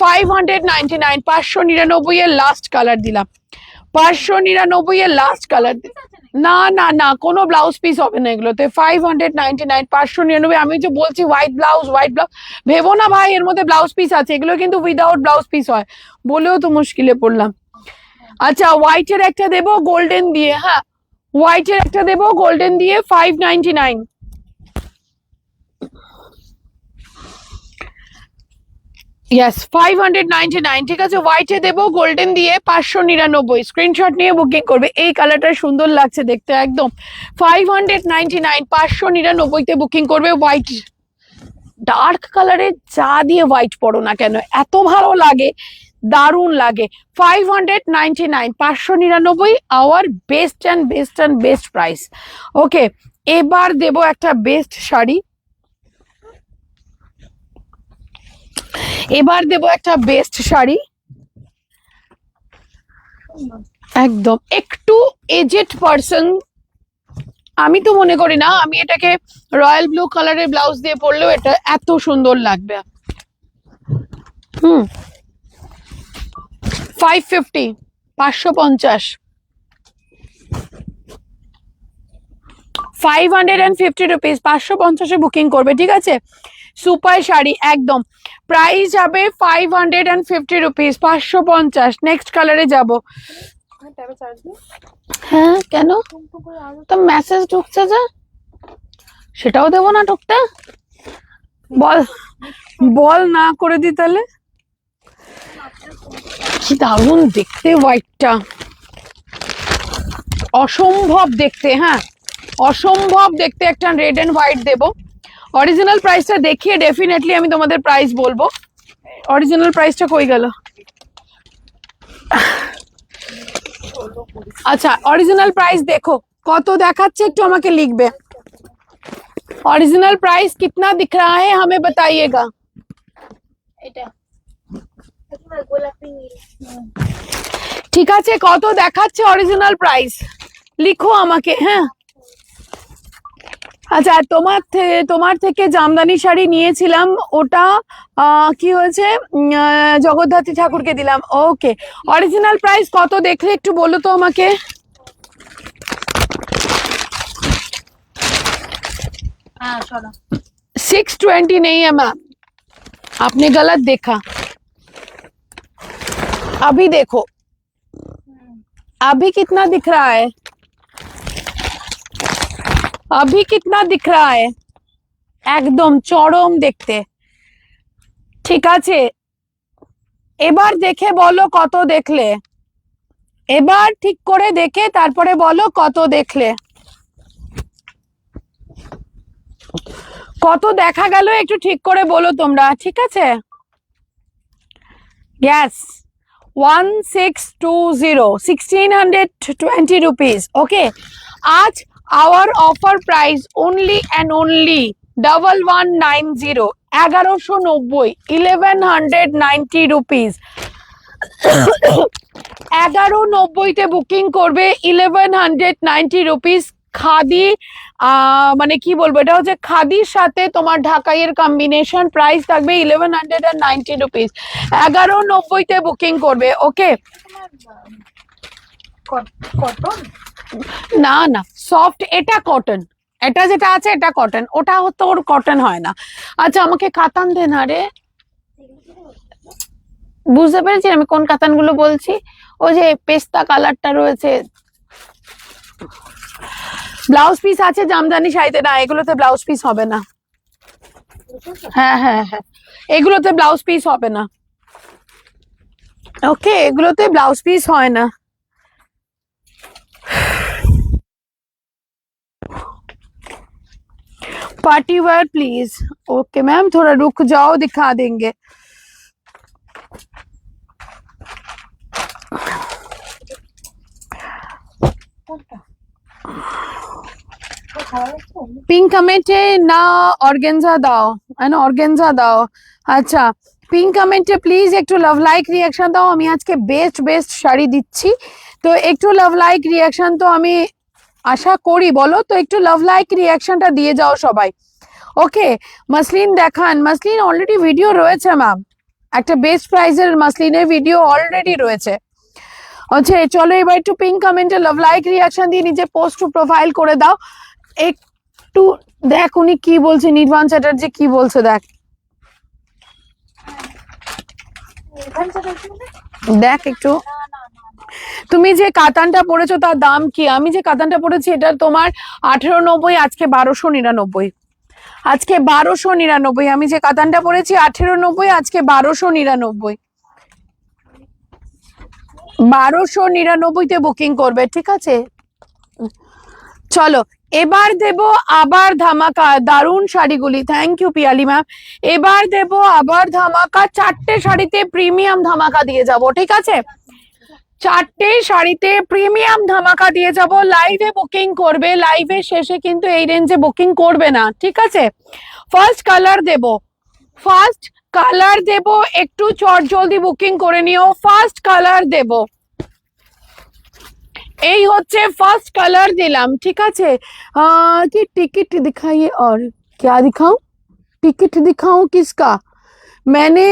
599, 599 এর লাস্ট কালার দিলাম, 599 এর লাস্ট কালার। না না না, কোনো ব্লাউজ পিস হবে না এগুলোতে। 599, 599। আমি যে বলছি হোয়াইট ব্লাউজ, হোয়াইট ব্লাউজ ভেবো না ভাই, এর মধ্যে ব্লাউজ পিস আছে, এগুলো কিন্তু উইদাউট ব্লাউজ পিস হয়, বলেও তো মুশকিলে পড়লাম। আচ্ছা, হোয়াইটের একটা দেবো গোল্ডেন দিয়ে। হ্যাঁ, হোয়াইটের একটা দেবো গোল্ডেন দিয়ে, 599। ইয়েস 599, ঠিক আছে। হোয়াইটে দেবো গোল্ডেন দিয়ে 599, স্ক্রিনশট নিয়ে বুকিং করবে। এই কালারটা সুন্দর লাগছে দেখতে একদম। 599, 599 বুকিং করবে। হোয়াইট ডার্ক কালারের যা দিয়ে হোয়াইট পরো না কেন এত ভালো লাগে, দারুণ লাগে। 599, 599, our best and best and best price. Okay, এবার দেবো একটা বেস্ট শাড়ি, এবার দেবো একটা বেস্ট শাড়ি একদম। একটু এজেড পার্সন, আমি তো মনে করি না, আমি এটাকে রয়্যাল ব্লু কালারের ব্লাউজ দিয়ে পরলেও এটা এত সুন্দর লাগবে। 550, 550, 550 রুপিস, 550-এ বুকিং করবে, ঠিক আছে। সুপার শাড়ি একদম, প্রাইস যাবে 550 রুপিস, 550। নেক্সট কালারে যাব। হ্যাঁ কেন, তো মেসেজ ঢুকছে যে, সেটাও দেবো না ঢুকতে? বল বল না করে দি তাহলে। কি দারুণ দেখতে হোয়াইটটা, অসম্ভব দেখতে। হ্যাঁ অসম্ভব দেখতে একটা রেড এন্ড হোয়াইট দেবো। অরিজিনাল প্রাইসটা দেখিয়ে ডেফিনেটলি আমি তোমাদের প্রাইস বলবো। অরিজিনাল প্রাইসটা কই গেল? আচ্ছা অরিজিনাল প্রাইস দেখো কত দেখাচ্ছে, একটু আমাকে লিখবে। ओरिजिनल प्राइस कितना दिख रहा है हमें बताइएगा। এটা গোলাপি নীল। ঠিক আছে, কত দেখাচ্ছে অরিজিনাল প্রাইস লিখো আমাকে। হ্যাঁ আচ্ছা, আর তোমার থেকে জামদানি শাড়ি নিয়েছিলাম, ওটা কি হয়েছে, জগদ্ধাত্রী ঠাকুরকে দিলাম। ওকে, অরিজিনাল প্রাইস কত দেখলে একটু বলো তো আমাকে। হ্যাঁ শোনো, 620 नहीं है मैम, आपने गलत देखा। अभी देखो, अभी कितना दिख रहा है, अभी कितना दिख रहा है, একদম চরম দেখতে। ঠিক আছে, এবার দেখে বলো কত দেখলে, এবার ঠিক করে দেখে তারপরে বলো কত দেখলে, কত দেখা গেল একটু ঠিক করে বলো তোমরা, ঠিক আছে। Yes, 1620, 1620 rupees. Okay, आज our offer price only and only 1190, 1190, 1190 rupees. 1190 booking করবে, 1190 রুপিস। খাদি মানে কি বলবো, এটা হচ্ছে খাদির সাথে তোমার ঢাকাইয়ের কম্বিনেশন, প্রাইস থাকবে 1190 রুপিস। 1190-তে বুকিং করবে। ওকে, কটন না না সফট, এটা কটন, এটা যেটা আছে এটা কটন, ওটা হতো ওর কটন হয় না। আচ্ছা আমাকে কাতান দে না রে, বুঝতে পেরেছি আমি কোন কাতান গুলো বলছি, ওই যে পেস্তা কালারটা রয়েছে। ব্লাউজ পিস আছে জামদানি শাড়িতে, না এগুলোতে ব্লাউজ পিস হবে না। হ্যাঁ হ্যাঁ হ্যাঁ, এগুলোতে ব্লাউজ পিস হবে না। ওকে, এগুলোতে ব্লাউজ পিস হয় না। Party wear please. Okay ma'am, थोड़ा रुक जाओ, दिखा देंगे। পিঙ্ক কমেন্টে না অর্গেনজা দাও, না অর্গেনজা দাও। আচ্ছা পিঙ্ক কমেন্টে প্লিজ একটু লাভ লাইক রিয়াকশন দাও, আমি আজকে বেস্ট বেস্ট শাড়ি দিচ্ছি, তো একটু লাভ লাইক রিয়াকশন তো আমি আশা করি, বলো তো একটু লাভ লাইক রিয়াকশনটা দিয়ে যাও সবাই। ওকে, মাসলিন দেখান, মাসলিন অলরেডি ভিডিও রয়েছে ম্যাম, একটা বেস্ট প্রাইজের মাসলিনের ভিডিও অলরেডি রয়েছে। আচ্ছা চলো এবার একটু পিঙ্ক কমেন্টে লাভ লাইক রিয়াকশন দিয়ে নিজে পোস্ট টু প্রোফাইল করে দাও। একটু দেখ উনি কি বলছে, নির্বাণ চ্যাটার্জি কি বলছে দেখ, দেখ একটু। তুমি যে কাতানটা পরেছো তার দাম কি? আমি যে কাতানটা পরেছি এটা তোমার 1890, আজকে 1299। আজকে 1299, আমি যে কাতানটা পরেছি 1890, আজকে 1299, 1299-তে বুকিং করবে, ঠিক আছে? চলো এবার দেব আবার ধামাকা, দারুণ শাড়িগুলি, থ্যাংক ইউ পিয়ালি ম্যাম। এবার দেব আবার ধামাকা, 4টে শাড়িতে প্রিমিয়াম ধামাকা দিয়ে যাব, ঠিক আছে? 4টে শাড়িতে প্রিমিয়াম ধামাকা দিয়ে যাব। লাইভে বুকিং করবে, লাইভের শেষে কিন্তু এই রেঞ্জে বুকিং করবে না, ঠিক আছে? ফার্স্ট কালার দেব, ফার্স্ট কালার দেব, একটু চট জলদি বুকিং করে নিও। ফার্স্ট কালার দেব, এই হচ্ছে ফার্স্ট কালার দিলাম, ঠিক আছে? কি टिकट दिखाइए और क्या दिखाऊं, टिकट दिखाऊं किसका? मैंने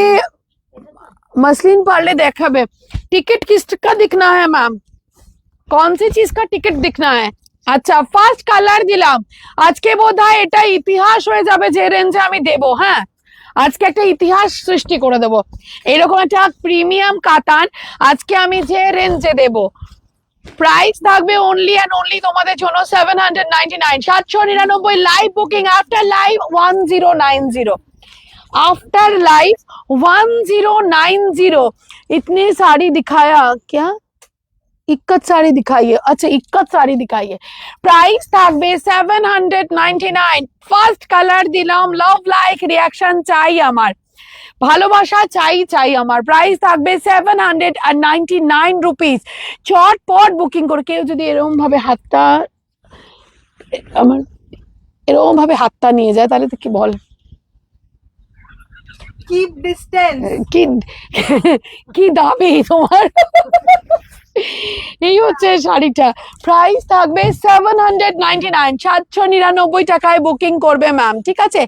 मसलिन पार्ले देखाबे, टिकट किसका दिखना है मैम, कौन सी चीज का टिकट दिखना है? আচ্ছা ফার্স্ট কালার দিলাম। আজকে বোধহয় এটা ইতিহাস হয়ে যাবে যে রেঞ্জে আমি দেব। হ্যাঁ, আজকে একটা ইতিহাস সৃষ্টি করে দেবো, এরকম একটা প্রিমিয়াম কাতান আজকে আমি যে রেঞ্জে দেব। প্রাইস থাকবে অনলি অ্যান্ড অনলি তোমাদের জন্য 799, 799 live booking. After live 1090, after live 1090। इतनी साड़ी दिखाया क्या, 21 साड़ी दिखाइए, अच्छा 21 साड़ी दिखाइए। प्राइस থাকবে 799। ফার্স্ট কালার দিলাম, লাভ লাইক রিয়াকশন চাই আমার, ভালোবাসা চাই চাই আমার। প্রাইস থাকবে 799 রুপিস। চটপট বুকিং করে, কেউ যদি এরকম ভাবে হাতটা আমার এরকম ভাবে হাতটা নিয়ে যায় তাহলে তো কি বল, কিপ ডিস্টেন্স। কি কি দাবি তোমার? এই হচ্ছে শাড়িটা। প্রাইস থাকবে 799, 799 টাকায় বুকিং করবে ম্যাম, ঠিক আছে?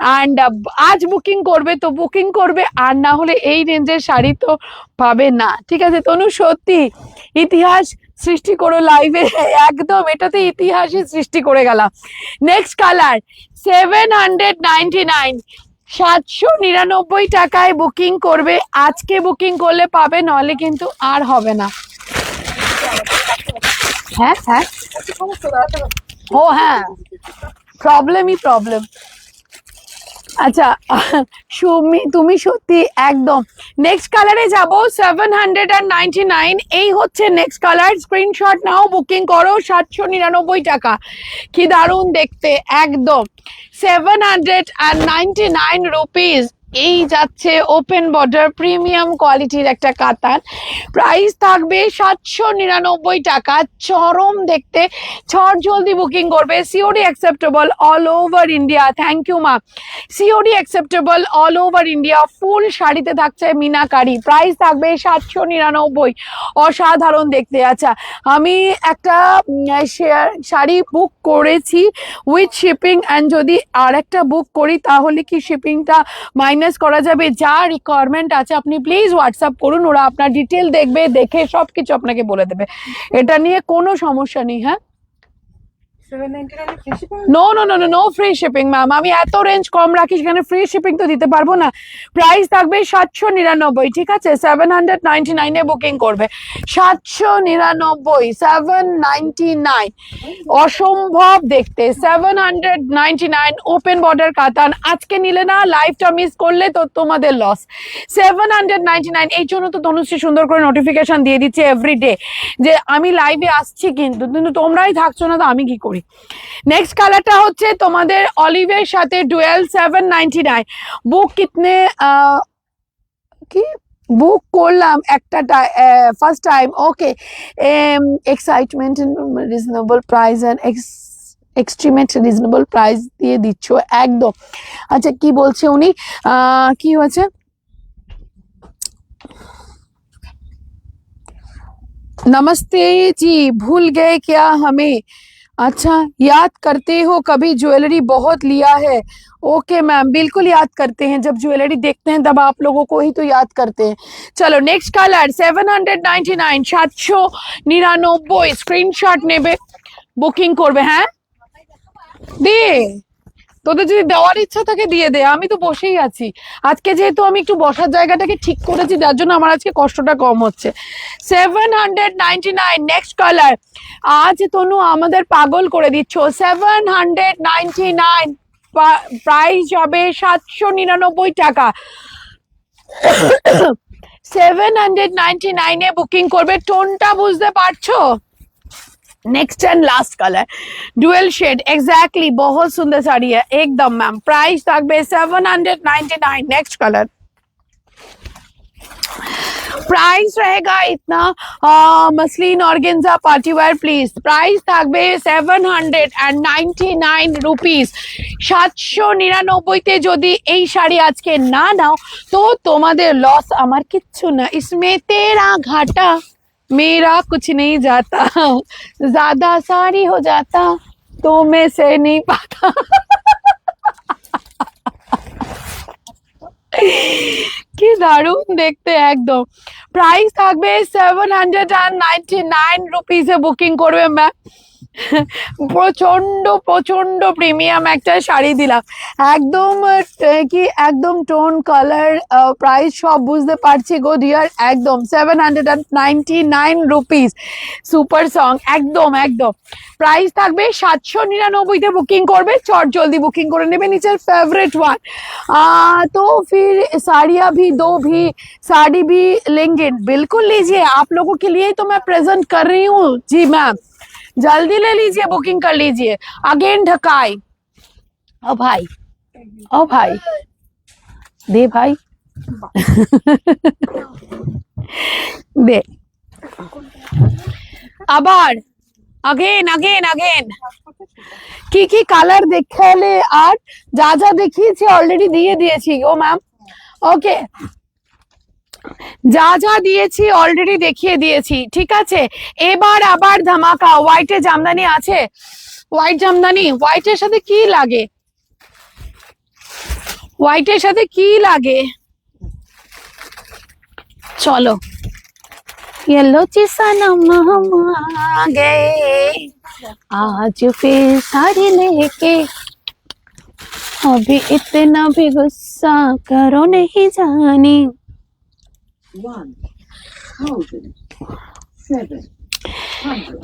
অ্যান্ড আজ বুকিং করবে তো বুকিং করবে, আর না হলে এই রেঞ্জের শাড়ি তো পাবে না, ঠিক আছে? তনু সত্যি ইতিহাস সৃষ্টি করো লাইভে, একদম এটাতে ইতিহাসই সৃষ্টি করে গেলাম। নেক্সট কালার 799, 799 টাকায় বুকিং করবে, আজকে বুকিং করলে পাবে, নলে কিন্তু আর হবে না। হ্যাঁ হ্যাঁ, ও হ্যাঁ, প্রবলেমই প্রবলেম। আচ্ছা সুমি তুমি সত্যি একদম। নেক্সট কালারে যাব 799, এই হচ্ছে নেক্সট কালার। স্ক্রিনশট নাও, বুকিং করো। 799 টাকা, কি দারুণ দেখতে, একদম 799 রুপিস। এই যাচ্ছে ওপেন বর্ডার প্রিমিয়াম কোয়ালিটির একটা কাতান। প্রাইস থাকবে 799 টাকা, চরম দেখতে। ছট জলদি বুকিং করবে। COD acceptable all over India, thank you মা। COD acceptable all over India. ফুল শাড়িতে থাকছে মিনাকারি, প্রাইস থাকবে 799, অসাধারণ দেখতে। আচ্ছা আমি একটা শাড়ি বুক করেছি উইথ শিপিং, অ্যান্ড যদি আর একটা বুক করি তাহলে কি শিপিংটা মাইনাস করা যাবে? যা রিকোয়ারমেন্ট আছে আপনি প্লিজ হোয়াটসঅ্যাপ করুন, ওরা আপনার ডিটেল দেখবে, দেখে সবকিছু আপনাকে বলে দেবে, এটা নিয়ে কোনো সমস্যা নেই। হ্যাঁ, 799 free shipping? No no no no no free shipping ma'am, আমি এত রেঞ্জ কম রাখি, সেখানে ফ্রি শিপিং তো দিতে পারবো না। প্রাইস থাকবে 799, ঠিক আছে? 799 এ বুকিং করবে। 799, 799, অসম্ভব দেখতে। 799 ওপেন বর্ডার কাতান। আজকে নিলে না, লাইভটা মিস করলে তো তোমাদের লস। 799, এই জন্য তো তনুশ্রী সুন্দর করে নোটিফিকেশন দিয়ে দিচ্ছে এভরিডে যে আমি লাইভে আসছি, কিন্তু কিন্তু তোমরাই থাকছো না, তো আমি কি করি? নেক্সট কালারটা হচ্ছে তোমাদের অলিভের সাথে ডুয়েল, 799। বুক কিতনে কি বুক করলাম একটা first time, okay. Excitement, reasonable price and extremely reasonable price দিয়ে দিচ্ছ একদম। আচ্ছা কি বলছে উনি, কি হয়েছে? नमस्ते जी, भूल गए क्या हमें? अच्छा याद करते हो कभी, ज्वेलरी बहुत लिया है। ओके मैम, बिल्कुल याद करते हैं, जब ज्वेलरी देखते हैं तब आप लोगों को ही तो याद करते हैं। चलो नेक्स्ट कलर 799, 799 स्क्रीनशॉट नेबे, बुकिंग করবে। হ্যাঁ দে, তোদের যদি দেওয়ার ইচ্ছা থাকে দিয়ে দে, আমি তো বসেই আছি। আজকে যেহেতু আমি একটু বসার জায়গাটাকে ঠিক করেছি, যার জন্য আমার আজকে কষ্টটা কম হচ্ছে। 799 নেক্সট কালার। আজ তনু আমাদের পাগল করে দিচ্ছ। 799 প্রাইস হবে 799 টাকা। 799 এ বুকিং করবে। টোনটা বুঝতে পারছো? Next and last colour dual shade exactly बहुत सुंदर साड़ी है एकदम मैम। प्राइस থাকবে 799। नेक्स्ट कलर प्राइस रहेगा इतना muslin organza party wear please. Price থাকবে 799 रुपीस। 799 তে যদি এই শাড়ি আজকে না নাও তো তোমাদের লস, আমার কিচ্ছু না। इसमें तेरा घाटा मेरा कुछ नहीं जाता, ज्यादा सारी हो जाता तो मैं से नहीं पाता। কি দারুণ দেখতে একদম। প্রাইস থাকবে 799 রুপিসে বুকিং করবে ম্যাম। প্রচন্ড প্রচন্ড প্রিমিয়াম একটা শাড়ি দিলাম একদম কি একদম টোন কালার প্রাইস সব বুঝতে পারছি গো ডিয়ার একদম 799 রুপিস সুপার সং একদম একদম। प्राइस থাকবে 799 তে বুকিং করবে চট জলদি বুকিং করে নেবে নিচের फेवरेट वन। तो फिर साड़ियाँ भी दो भी साड़ी भी लेंगे बिल्कुल लीजिए आप लोगों के लिए तो मैं प्रेजेंट कर रही हूँ जी मैम जल्दी ले लीजिए बुकिंग कर लीजिए। अगेन ढकाई ओ भाई दे भाई दे আবার अगेन अगेन अगेन কি কি কালার দেখালে আর যা যা দেখিয়েছি অলরেডি দিয়ে দিয়েছি গো ম্যাম। ওকে যা যা দিয়েছি অলরেডি দেখিয়ে দিয়েছি ঠিক আছে। এবার আবার ধামাকা হোয়াইটে জামদানি আছে। হোয়াইট জামদানি হোয়াইটের সাথে কি লাগে? হোয়াইটের সাথে কি লাগে চলো। येलो ची सनम हम आ गए आज फिर साड़ी लेके अभी इतना भी गुस्सा करो नहीं जानी। 1,700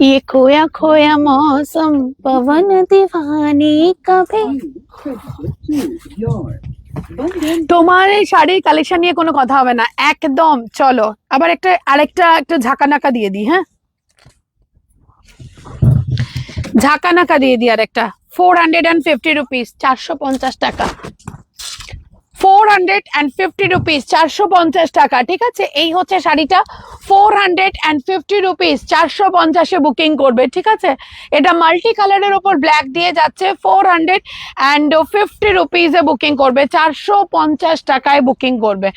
ये खोया खोया मौसम पवन दीवानी कभी। তোমার এই শাড়ির কালেকশন নিয়ে কোনো কথা হবে না একদম। চলো আবার আরেকটা ঝাঁকানাকা দিয়ে দিই। হ্যাঁ ঝাঁকানাকা দিয়ে দিই আরেকটা 450 রুপিস 450 টাকা 450 রুপিস 450 টাকা ঠিক আছে। এই হচ্ছে শাড়িটা 450 রুপিস 450 বুকিং করবে ঠিক আছে। এটা মাল্টি কালারের ওপর ব্ল্যাক দিয়ে যাচ্ছে 450 রুপিসে বুকিং করবে 450 টাকায় বুকিং করবে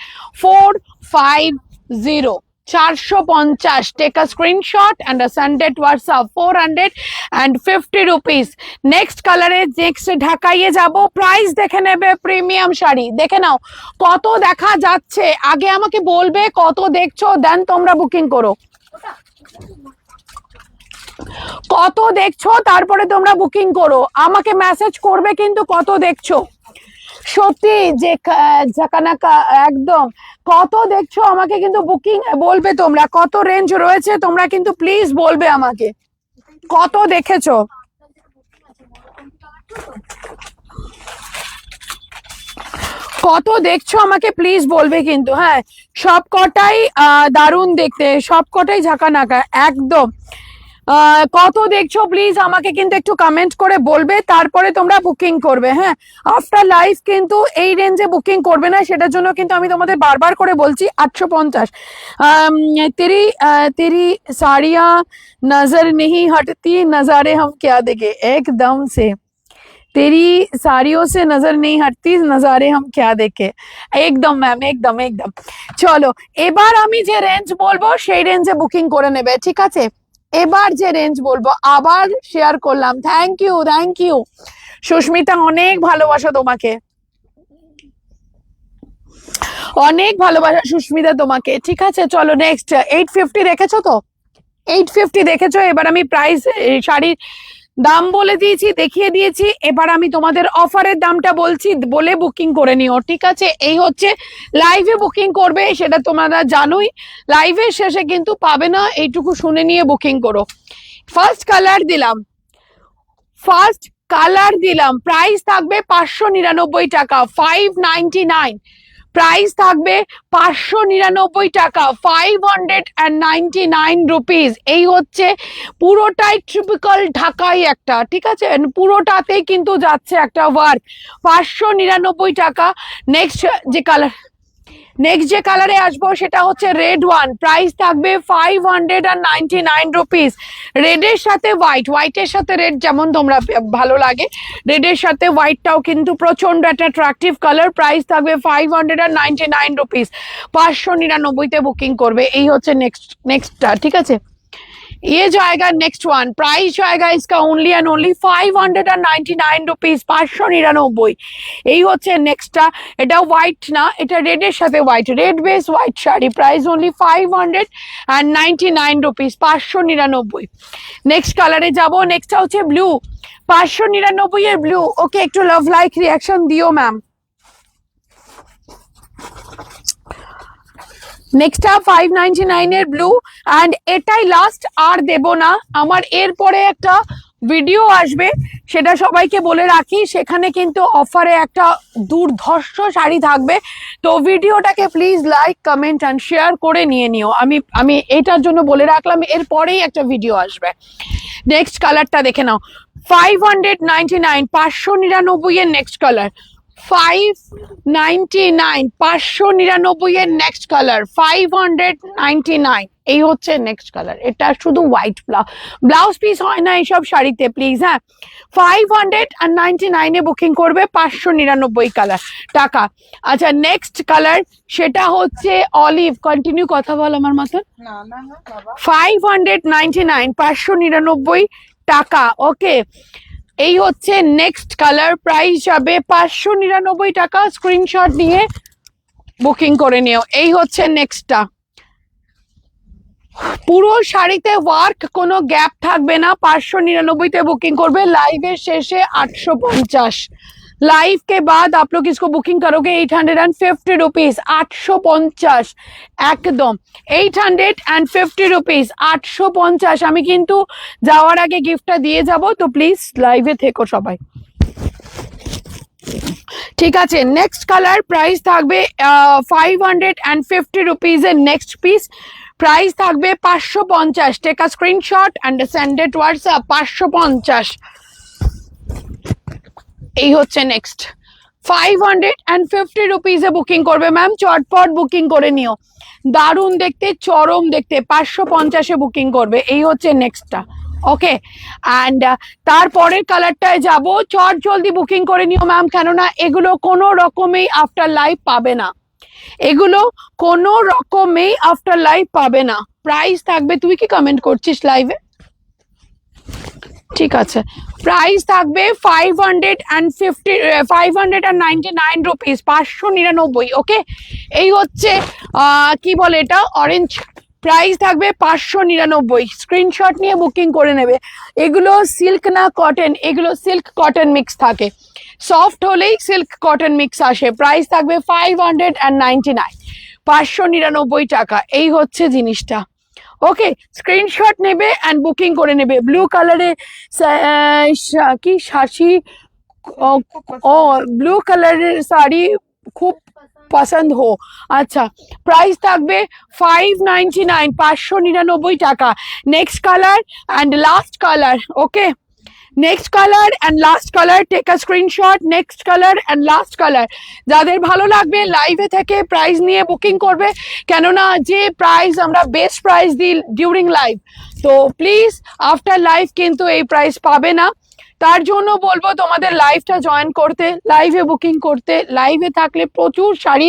450 450 take a screenshot and send it WhatsApp 450 rupees। Next কালারে নেক্সট ঢাকাইয়ে যাব। প্রাইস দেখে নেবে প্রিমিয়াম শাড়ি দেখে নাও কত দেখা যাচ্ছে আগে আমাকে বলবে কত দেখছো দেন তোমরা বুকিং করো। কত দেখছো তারপরে তোমরা বুকিং করো আমাকে মেসেজ করবে কিন্তু কত দেখছো সত্যি যে ঝাঁকানাকা একদম কত দেখছো আমাকে কিন্তু বুকিং বলবে তোমরা কত রেঞ্জ রয়েছে তোমরা কিন্তু প্লিজ বলবে আমাকে কত দেখেছো। কত দেখছো আমাকে প্লিজ বলবে কিন্তু হ্যাঁ সব কটাই দারুণ দেখতে সব কটাই ঝাঁকানাকা একদম। কত দেখছো প্লিজ আমাকে কিন্তু একটু কমেন্ট করে বলবে তারপরে তোমরা বুকিং করবে। হ্যাঁ আফটার লাইভ কিন্তু এই রেঞ্জে বুকিং করবে না সেটার জন্য কিন্তু আমি তোমাদের বারবার করে বলছি 850। तेरी साड़ियाँ नजर नहीं हटती नजारे हम क्या देखे एकदम से तेरी साड़ियों से नजर नहीं हटती नजारे हम क्या देखे একদম ম্যাম একদম একদম। চলো এবার আমি যে রেঞ্জ বলবো সেই রেঞ্জে বুকিং করে নেবে ঠিক আছে। এবার যে রেঞ্জ বলবো আবার শেয়ার করলাম থ্যাংক ইউ সুস্মিতা অনেক ভালোবাসা তোমাকে অনেক ভালোবাসা সুস্মিতা তোমাকে ঠিক আছে। চলো নেক্সট 850 দেখেছো তো 850 দেখেছো। এবার আমি প্রাইস শাড়ির দাম বলে দিয়েছি দেখিয়ে দিয়েছি এবার আমি তোমাদের অফারের দামটা বলছি বলে বুকিং করে নিও ঠিক আছে। এই হচ্ছে লাইভে বুকিং করবে সেটা তোমরা জানোই লাইভের শেষে কিন্তু পাবে না এইটুকু শুনে নিয়ে বুকিং করো। ফার্স্ট কালার দিলাম ফার্স্ট কালার দিলাম, প্রাইস থাকবে 599 টাকা, 599। প্রাইস থাকবে 599 টাকা, 599 রুপিস। এই হচ্ছে পুরোটাই ট্রিপিক্যাল ঢাকাই একটা, ঠিক আছে, পুরোটাতেই কিন্তু যাচ্ছে একটা ওয়ার্ক, 599 টাকা। নেক্সট যে কালারে আসবো সেটা হচ্ছে রেড ওয়ান, প্রাইস থাকবে 599 রুপিস। রেডের সাথে হোয়াইটের সাথে রেড যেমন তোমরা ভালো লাগে, রেডের সাথে হোয়াইটটাও কিন্তু প্রচন্ড একটা অ্যাট্রাকটিভ কালার। প্রাইস থাকবে 599 রুপিস, 599-তে বুকিং করবে। এই হচ্ছে নেক্সটটা, ঠিক আছে। ये जाएगा नेक्स्ट वन, प्राइस जाएगा इसका ओनली एंड ओनली 599 रुपीज, 599। এই হচ্ছে নেক্সটটা, এটা হোয়াইট না, এটা রেডের সাথে white, red base white sari, price only 599 rupees, 599। Next কালারে যাব, নেক্সটটা হচ্ছে ব্লু, 599 এর ব্লু। ওকে, একটু লাভ লাইক রিয়াকশন দিও ম্যাম। নেক্সটটা 599 এর ব্লু, অ্যান্ড এটাই লাস্ট, আর দেব না। আমার এরপরে একটা ভিডিও আসবে, সেটা সবাইকে বলে রাখি, সেখানে কিন্তু অফারে একটা দুর্ধর্ষ শাড়ি থাকবে। তো ভিডিওটাকে please like comment and share করে নিয়ে নিও। আমি এটার জন্য বলে রাখলাম, এরপরেই একটা ভিডিও আসবে। নেক্সট কালারটা দেখে নাও, 599, 599 এর নেক্সট কালার, 599, 599 এর নেক্সট কালার, 599। এই হচ্ছে নেক্সট কালার, এটা শুধু হোয়াইট ব্লাউজ পিস হয় না এইসব শাড়িতে, প্লিজ। হ্যাঁ, 599 এ বুকিং করবে, 599 কালার টাকা। আচ্ছা, নেক্সট কালার সেটা হচ্ছে অলিভ। কন্টিনিউ কথা বল আমার মতন। না না না বাবা, 599, 599 টাকা। ওকে, এই হচ্ছে নেক্সট কালার, প্রাইস যাবে 599 টাকা। স্ক্রিনশট নিয়ে বুকিং করে নিও। এই হচ্ছে নেক্সটটা, পুরো শাড়িতে ওয়ার্ক, কোনো গ্যাপ থাকবে না, 599-তে बुकिंग করবে। লাইভের শেষে 850, लाइव के बाद आप लोग इसको बुकिंग करोगे 850 रुपीज, 850 একদম 850 রুপিস, 850। আমি কিন্তু যাওয়ার আগে গিফটটা দিয়ে যাব, তো প্লিজ লাইভে থেকো সবাই, ঠিক আছে। নেক্সট কালার, প্রাইস থাকবে 550 রুপিজ এর নেক্সট পিস, প্রাইস থাকবে 550। Take a screenshot and send it WhatsApp, 550। এই হচ্ছে নেক্সট, 550 রুপিজে বুকিং করবে ম্যাম, চটপট বুকিং করে নিও। দারুণ দেখতে, চরম দেখতে, 550-এ বুকিং করবে। এই হচ্ছে নেক্সটটা, ওকে। অ্যান্ড তারপরের কালারটায় যাব, চট জলদি বুকিং করে নিও ম্যাম, কেননা এগুলো কোনো রকমেই আফটার লাইভ পাবে না, এগুলো কোনো রকমেই আফটার লাইভ পাবে না। প্রাইস থাকবে, তুই কি কমেন্ট করছিস লাইভে? ঠিক আছে, প্রাইস থাকবে 599 রুপিস, 599। ওকে, এই হচ্ছে কি বলে এটা, অরেঞ্জ, প্রাইস থাকবে 599। স্ক্রিনশট নিয়ে বুকিং করে নেবে। এগুলো সিল্ক না কটন, এগুলো সিল্ক কটন মিক্স থাকে, সফট হলেই সিল্ক কটন মিক্স আসে। প্রাইস থাকবে 599, 599 টাকা। এই হচ্ছে জিনিসটা, ওকে। স্ক্রিনশট নেবে এন্ড বুকিং করে নেবে। ব্লু কালারে কি শাড়ি, ও ব্লু কালারের শাড়ি খুব পছন্দ हो। अच्छा, प्राइस থাকবে 599, 599 টাকা। Next colour and last colour, okay. Next colour and last colour, take a screenshot. Next colour and last colour, যাদের ভালো লাগবে লাইভে থেকে প্রাইস নিয়ে বুকিং করবে, কেননা যে প্রাইস আমরা বেস্ট প্রাইস দিই ডিউরিং লাইভ, তো প্লিজ আফটার লাইভ কিন্তু এই প্রাইস পাবে না। তার জন্য বলবো তোমাদের লাইভটা জয়েন করতে, লাইভে বুকিং করতে। লাইভে থাকলে প্রচুর শাড়ি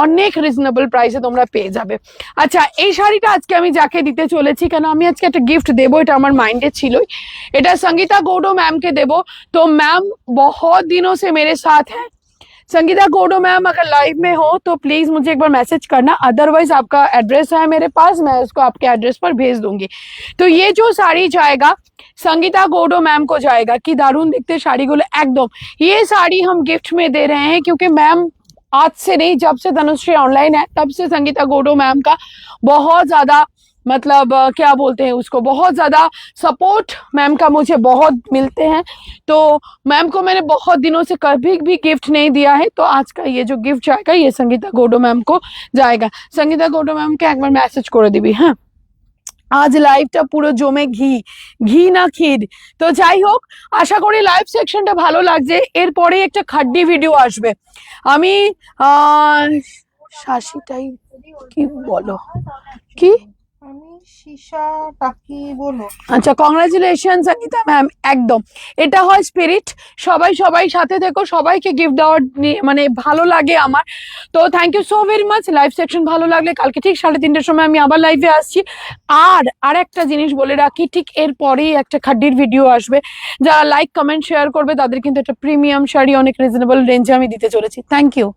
অনেক রিজনেবল প্রাইসে তোমরা পেয়ে যাবে। আচ্ছা, এই শাড়িটা আজকে আমি যাকে দিতে চলেছি, কেন আমি আজকে একটা গিফট দেবো, এটা আমার মাইন্ডে ছিলই। এটা संगीता गोडो मैम के देबो। तो मैम बहुत दिनों से मेरे साथ हैं। संगीता गोडो मैम अगर लाइव में हो तो प्लीज मुझे एक बार मैसेज करना, अदरवाइज आपका एड्रेस है मेरे पास, मैं उसको आपके एड्रेस पर भेज दूंगी। तो ये जो साड़ी जाएगा संगीता गोडो मैम को जाएगा। कि दारुण दिखते साड़ी गुलो एकदम। ये साड़ी हम गिफ्ट में दे रहे हैं, क्योंकि मैम आज से नहीं, जब से तनुश्री ऑनलाइन है तब से संगीता गोडो मैम का बहुत ज्यादा मतलब क्या बोलते हैं उसको, बहुत ज्यादा सपोर्ट मैम का मुझे बहुत मिलते हैं। तो मैम को मैंने बहुत दिनों से कभी भी गिफ्ट नहीं दिया है, तो आज का ये जो गिफ्ट जाएगा ये संगीता गोडो मैम को जाएगा। संगीता गोडो मैम के একবার মেসেজ করে দিবি, হ্যাঁ। আজ লাইভটা পুরো জমে ঘি, ঘি না ক্ষীর। তো যাই হোক, আশা করি লাইভ সেকশনটা ভালো লাগছে। এরপরে একটা খাড্ডি ভিডিও আসবে। আমি শাসিটাই কি বলো, কি আমি সীসা টাকি বলো। আচ্ছা, কংগ্রাচুলেশন সঙ্গীতা ম্যাম, একদম এটা হয় স্পিরিট। সবাই সবাই সাথে থেকো, সবাইকে গিফট দেওয়ার মানে ভালো লাগে আমার। তো thank you so very much. Live section ভালো লাগলে কালকে ঠিক 3:30টার সময় আমি আবার লাইভে আসছি। আর একটা জিনিস বলে রাখি, ঠিক এরপরেই একটা খাড্ডির ভিডিও আসবে। যারা লাইক কমেন্ট শেয়ার করবে তাদের কিন্তু একটা প্রিমিয়াম শাড়ি অনেক রিজনেবল রেঞ্জে আমি দিতে চলেছি। Thank you.